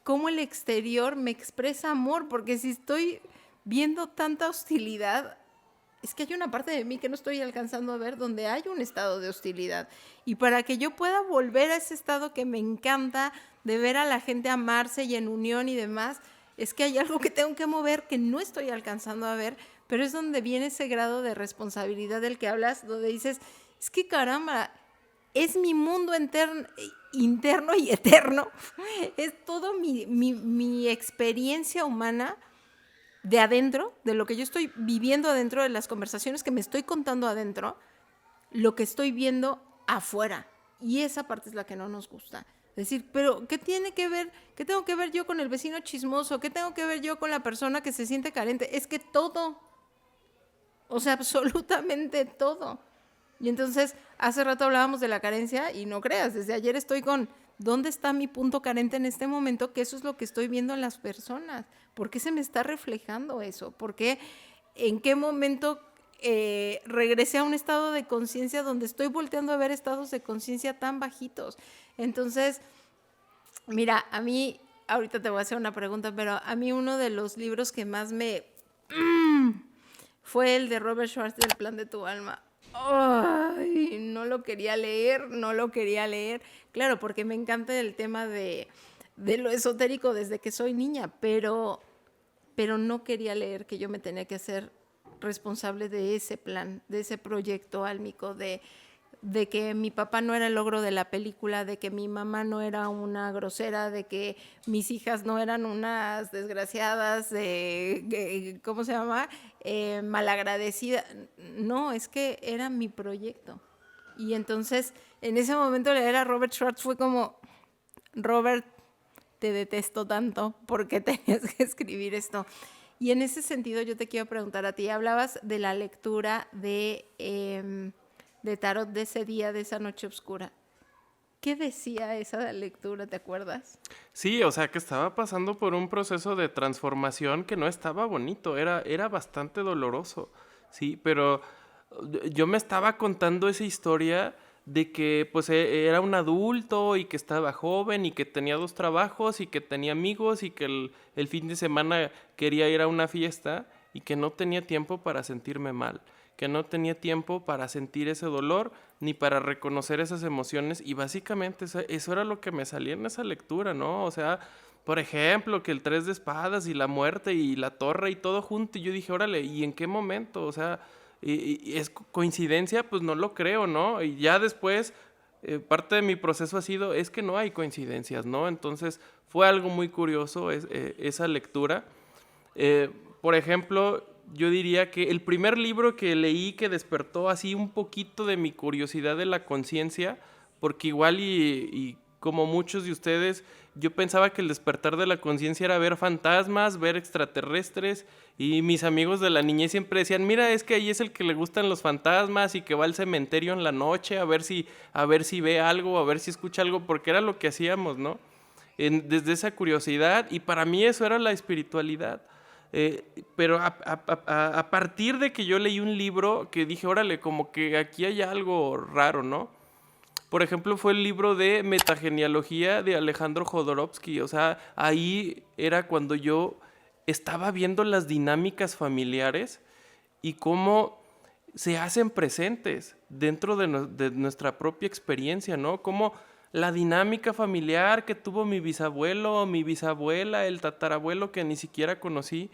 cómo el exterior me expresa amor, porque si estoy viendo tanta hostilidad, es que hay una parte de mí que no estoy alcanzando a ver donde hay un estado de hostilidad. Y para que yo pueda volver a ese estado que me encanta, de ver a la gente amarse y en unión y demás, es que hay algo que tengo que mover que no estoy alcanzando a ver, pero es donde viene ese grado de responsabilidad del que hablas, donde dices, es que caramba, es mi mundo interno y eterno, es todo mi experiencia humana de adentro, de lo que yo estoy viviendo adentro, de las conversaciones que me estoy contando adentro, lo que estoy viendo afuera. Y esa parte es la que no nos gusta. Decir, pero ¿qué tiene que ver? ¿Qué tengo que ver yo con el vecino chismoso? ¿Qué tengo que ver yo con la persona que se siente carente? Es que todo, o sea, absolutamente todo. Y entonces, hace rato hablábamos de la carencia, y no creas, desde ayer estoy con ¿dónde está mi punto carente en este momento? Que eso es lo que estoy viendo en las personas. ¿Por qué se me está reflejando eso? ¿Por qué? ¿En qué momento regresé a un estado de conciencia donde estoy volteando a ver estados de conciencia tan bajitos? Entonces, mira, a mí, ahorita te voy a hacer una pregunta, pero a mí uno de los libros que más me fue el de Robert Schwartz del Plan de tu Alma. Ay, no lo quería leer. Claro, porque me encanta el tema de lo esotérico desde que soy niña, pero no quería leer que yo me tenía que hacer responsable de ese plan, de ese proyecto álmico, de que mi papá no era el logro de la película, de que mi mamá no era una grosera, de que mis hijas no eran unas desgraciadas, ¿cómo se llama? Malagradecida. No, es que era mi proyecto. Y entonces, en ese momento leer a Robert Schwartz fue como, Robert, te detesto tanto porque tenías que escribir esto. Y en ese sentido yo te quiero preguntar a ti, hablabas de la lectura de tarot de ese día, de esa noche oscura. ¿Qué decía esa lectura, te acuerdas? Sí, o sea, que estaba pasando por un proceso de transformación que no estaba bonito, era bastante doloroso, sí, pero yo me estaba contando esa historia de que pues era un adulto y que estaba joven y que tenía 2 trabajos y que tenía amigos y que el fin de semana quería ir a una fiesta y que no tenía tiempo para sentirme mal, que no tenía tiempo para sentir ese dolor ni para reconocer esas emociones, y básicamente eso era lo que me salía en esa lectura, ¿no? O sea, por ejemplo, que el 3 de espadas y la muerte y la torre y todo junto, y yo dije, órale, ¿y en qué momento? O sea, y ¿es coincidencia? Pues no lo creo, ¿no? Y ya después, parte de mi proceso ha sido, es que no hay coincidencias, ¿no? Entonces, fue algo muy curioso esa lectura. Por ejemplo, yo diría que el primer libro que leí que despertó así un poquito de mi curiosidad de la conciencia, porque igual y como muchos de ustedes, yo pensaba que el despertar de la conciencia era ver fantasmas, ver extraterrestres, y mis amigos de la niñez siempre decían, mira, es que ahí es el que le gustan los fantasmas y que va al cementerio en la noche a ver si ve algo, a ver si escucha algo, porque era lo que hacíamos, ¿no? Desde esa curiosidad, y para mí eso era la espiritualidad. Pero a partir de que yo leí un libro que dije, órale, como que aquí hay algo raro, ¿no? Por ejemplo, fue el libro de Metagenealogía de Alejandro Jodorowsky. O sea, ahí era cuando yo estaba viendo las dinámicas familiares y cómo se hacen presentes dentro de nuestra propia experiencia, ¿no? Cómo la dinámica familiar que tuvo mi bisabuelo, mi bisabuela, el tatarabuelo que ni siquiera conocí,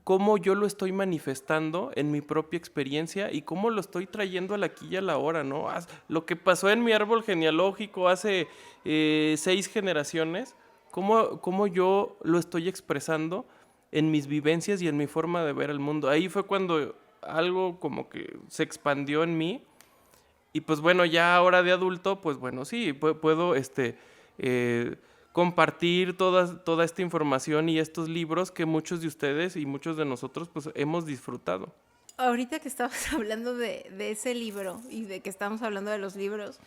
cómo yo lo estoy manifestando en mi propia experiencia y cómo lo estoy trayendo al aquí y a la hora, ¿no? Lo que pasó en mi árbol genealógico hace 6 generaciones, cómo yo lo estoy expresando en mis vivencias y en mi forma de ver el mundo. Ahí fue cuando algo como que se expandió en mí. Y pues bueno, ya ahora de adulto, pues bueno, sí, puedo compartir toda esta información y estos libros que muchos de ustedes y muchos de nosotros pues hemos disfrutado. Ahorita que estabas hablando de ese libro y de que estamos hablando de los libros,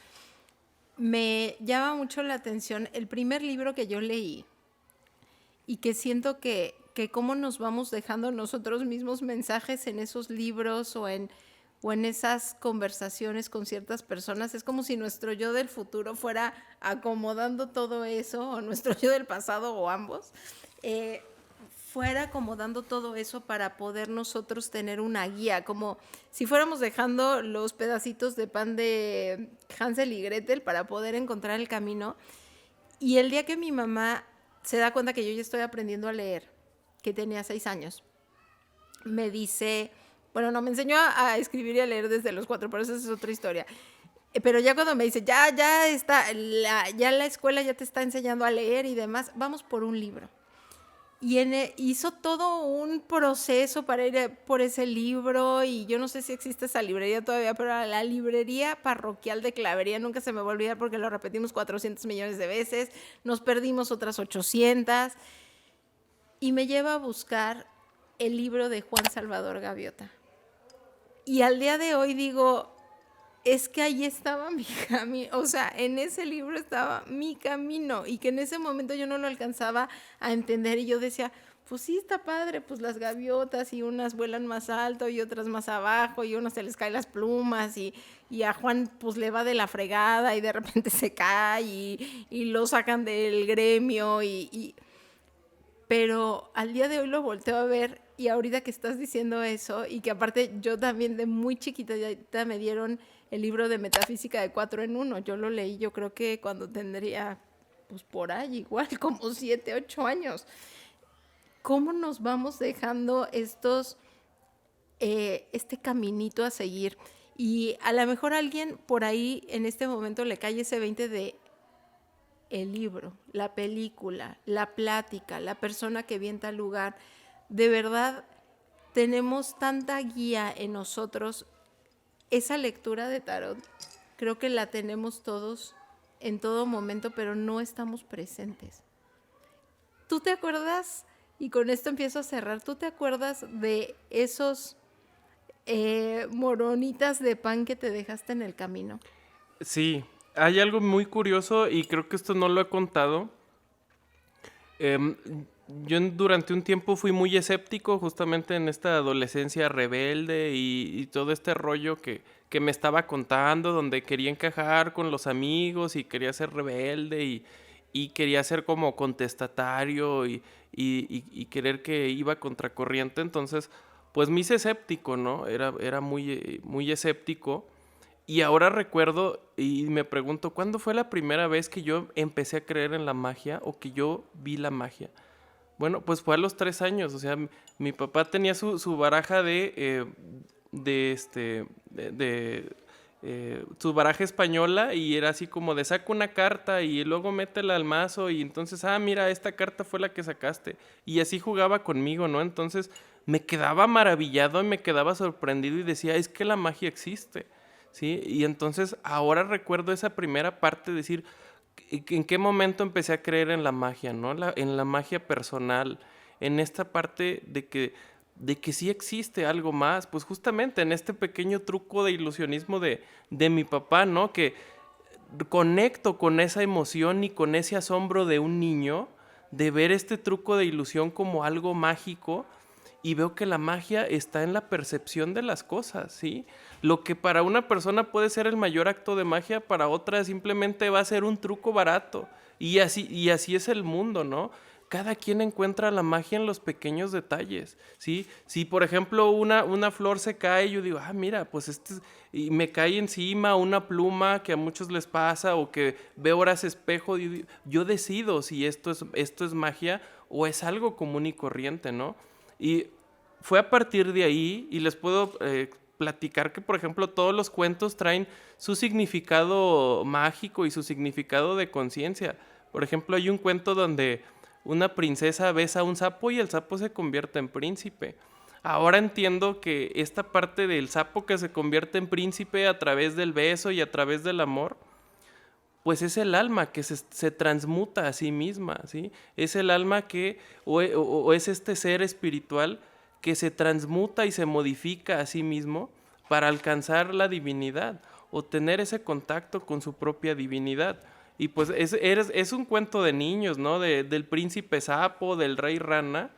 me llama mucho la atención el primer libro que yo leí y que siento que cómo nos vamos dejando nosotros mismos mensajes en esos libros o en esas conversaciones con ciertas personas. Es como si nuestro yo del futuro fuera acomodando todo eso, o nuestro yo del pasado, o ambos, fuera acomodando todo eso para poder nosotros tener una guía, como si fuéramos dejando los pedacitos de pan de Hansel y Gretel para poder encontrar el camino. Y el día que mi mamá se da cuenta que yo ya estoy aprendiendo a leer, que tenía 6 años, me dice... Bueno, no, me enseñó a escribir y a leer desde los 4, pero esa es otra historia. Pero ya cuando me dice, ya está, ya la escuela ya te está enseñando a leer y demás, vamos por un libro. Y hizo todo un proceso para ir por ese libro, y yo no sé si existe esa librería todavía, pero la librería parroquial de Clavería nunca se me va a olvidar porque lo repetimos 400 millones de veces, nos perdimos otras 800, y me lleva a buscar el libro de Juan Salvador Gaviota. Y al día de hoy digo, es que ahí estaba mi camino, o sea, en ese libro estaba mi camino, y que en ese momento yo no lo alcanzaba a entender, y yo decía, pues sí, está padre, pues las gaviotas, y unas vuelan más alto y otras más abajo, y unas se les caen las plumas, y a Juan pues le va de la fregada y de repente se cae y lo sacan del gremio, pero al día de hoy lo volteo a ver Y ahorita que estás diciendo eso, y que aparte yo también de muy chiquita ya me dieron el libro de Metafísica de 4 en 1. Yo lo leí, yo creo que cuando tendría, pues por ahí igual, como 7, 8 años. ¿Cómo nos vamos dejando este caminito a seguir? Y a lo mejor a alguien por ahí en este momento le cae ese 20 de el libro, la película, la plática, la persona que viene al lugar. De verdad, tenemos tanta guía en nosotros. Esa lectura de tarot, creo que la tenemos todos en todo momento, pero no estamos presentes. ¿Tú te acuerdas? Y con esto empiezo a cerrar. ¿Tú te acuerdas de esos moronitas de pan que te dejaste en el camino? Sí, hay algo muy curioso y creo que esto no lo he contado. Em, yo durante un tiempo fui muy escéptico, justamente en esta adolescencia rebelde y todo este rollo que me estaba contando, donde quería encajar con los amigos y quería ser rebelde y quería ser como contestatario y querer que iba contracorriente. Entonces, pues me hice escéptico, ¿no? Era muy escéptico. Y ahora recuerdo y me pregunto, ¿cuándo fue la primera vez que yo empecé a creer en la magia o que yo vi la magia? Bueno, pues fue a los 3 años. O sea, mi papá tenía su baraja su baraja española y era así como de saca una carta y luego métela al mazo y entonces, mira, esta carta fue la que sacaste. Y así jugaba conmigo, ¿no? Entonces me quedaba maravillado y me quedaba sorprendido y decía, es que la magia existe, ¿sí? Y entonces ahora recuerdo esa primera parte de decir, ¿en qué momento empecé a creer en la magia, ¿no? En la magia personal, en esta parte de que sí existe algo más, pues justamente en este pequeño truco de ilusionismo de mi papá, ¿no? Que conecto con esa emoción y con ese asombro de un niño de ver este truco de ilusión como algo mágico y veo que la magia está en la percepción de las cosas, ¿sí? Lo que para una persona puede ser el mayor acto de magia, para otra simplemente va a ser un truco barato. Y así es el mundo, ¿no? Cada quien encuentra la magia en los pequeños detalles, ¿sí? Si, por ejemplo, una flor se cae, yo digo, mira, pues y me cae encima una pluma que a muchos les pasa, o que veo horas espejo, y yo decido si esto es magia o es algo común y corriente, ¿no? Y fue a partir de ahí, y les puedo platicar que, por ejemplo, todos los cuentos traen su significado mágico y su significado de conciencia. Por ejemplo, hay un cuento donde una princesa besa a un sapo y el sapo se convierte en príncipe. Ahora entiendo que esta parte del sapo que se convierte en príncipe a través del beso y a través del amor, pues es el alma que se transmuta a sí misma, ¿sí? Es el alma o es este ser espiritual que se transmuta y se modifica a sí mismo para alcanzar la divinidad o tener ese contacto con su propia divinidad. Y pues es un cuento de niños, ¿no? Del príncipe sapo, del rey rana,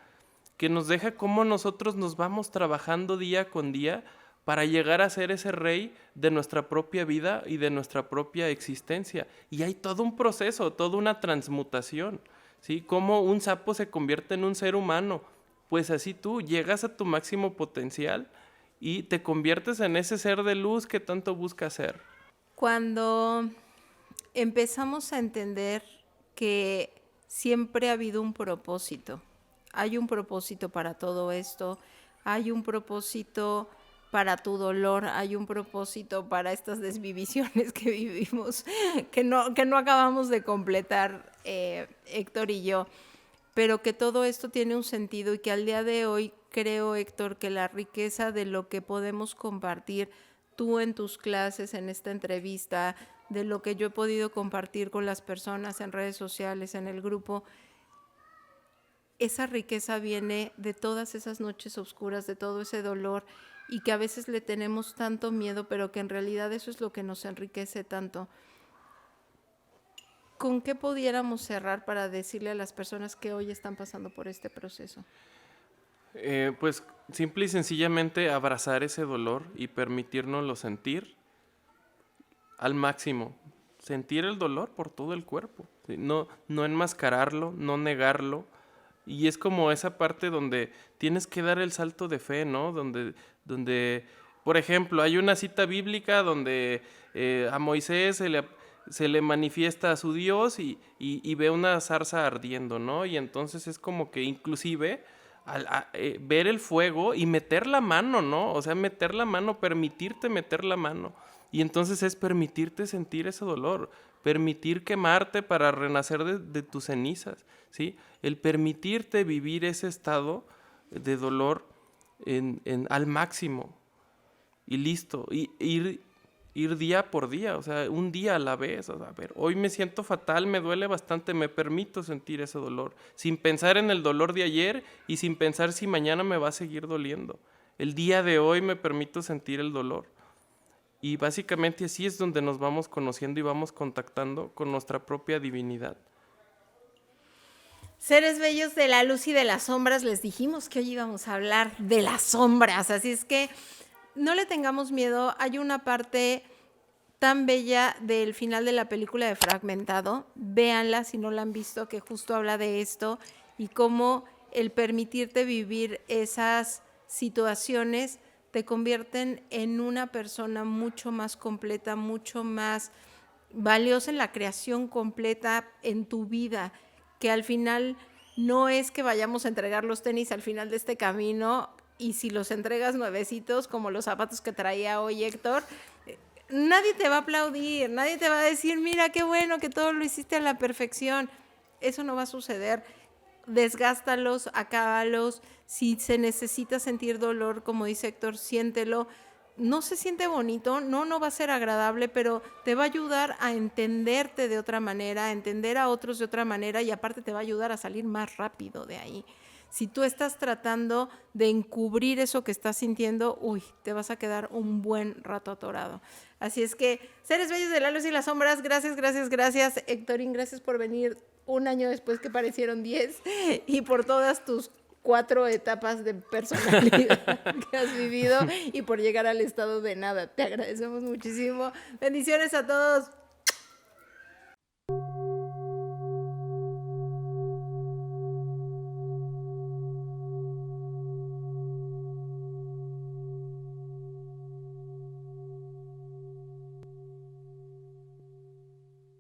que nos deja cómo nosotros nos vamos trabajando día con día para llegar a ser ese rey de nuestra propia vida y de nuestra propia existencia. Y hay todo un proceso, toda una transmutación, ¿sí? Cómo un sapo se convierte en un ser humano. Pues así tú llegas a tu máximo potencial y te conviertes en ese ser de luz que tanto buscas ser. Cuando empezamos a entender que siempre ha habido un propósito, hay un propósito para todo esto, hay un propósito para tu dolor, hay un propósito para estas desvivisiones que vivimos, que no acabamos de completar, Héctor y yo, pero que todo esto tiene un sentido y que al día de hoy creo, Héctor, que la riqueza de lo que podemos compartir tú en tus clases, en esta entrevista, de lo que yo he podido compartir con las personas en redes sociales, en el grupo, esa riqueza viene de todas esas noches oscuras, de todo ese dolor, y que a veces le tenemos tanto miedo, pero que en realidad eso es lo que nos enriquece tanto. ¿Con qué pudiéramos cerrar para decirle a las personas que hoy están pasando por este proceso? Pues simple y sencillamente abrazar ese dolor y permitirnoslo sentir al máximo. Sentir el dolor por todo el cuerpo, ¿sí? No enmascararlo, no negarlo, Y es como esa parte donde tienes que dar el salto de fe, ¿no? Donde por ejemplo, hay una cita bíblica donde a Moisés se le manifiesta a su Dios y ve una zarza ardiendo, ¿no? Y entonces es como que inclusive ver el fuego y meter la mano, ¿no? O sea, meter la mano, permitirte meter la mano. Y entonces es permitirte sentir ese dolor, permitir quemarte para renacer de tus cenizas, ¿sí? El permitirte vivir ese estado de dolor al máximo y listo, y ir día por día, o sea, un día a la vez. O sea, a ver, hoy me siento fatal, me duele bastante, me permito sentir ese dolor, sin pensar en el dolor de ayer y sin pensar si mañana me va a seguir doliendo. El día de hoy me permito sentir el dolor. Y básicamente así es donde nos vamos conociendo y vamos contactando con nuestra propia divinidad. Seres bellos de la luz y de las sombras, les dijimos que hoy íbamos a hablar de las sombras, así es que no le tengamos miedo. Hay una parte tan bella del final de la película de Fragmentado, véanla si no la han visto, que justo habla de esto y cómo el permitirte vivir esas situaciones te convierten en una persona mucho más completa, mucho más valiosa en la creación completa en tu vida, que al final no es que vayamos a entregar los tenis al final de este camino y si los entregas nuevecitos como los zapatos que traía hoy Héctor, nadie te va a aplaudir, nadie te va a decir, mira qué bueno que todo lo hiciste a la perfección. Eso no va a suceder. Desgástalos, acábalos. Si se necesita sentir dolor, como dice Héctor, siéntelo. No se siente bonito, no va a ser agradable, pero te va a ayudar a entenderte de otra manera, a entender a otros de otra manera y aparte te va a ayudar a salir más rápido de ahí. Si tú estás tratando de encubrir eso que estás sintiendo, te vas a quedar un buen rato atorado. Así es que, seres bellos de la luz y las sombras, gracias, gracias, gracias. Héctorín, gracias por venir un año después que parecieron 10 y por todas tus 4 etapas de personalidad que has vivido y por llegar al estado de nada. Te agradecemos muchísimo. Bendiciones a todos.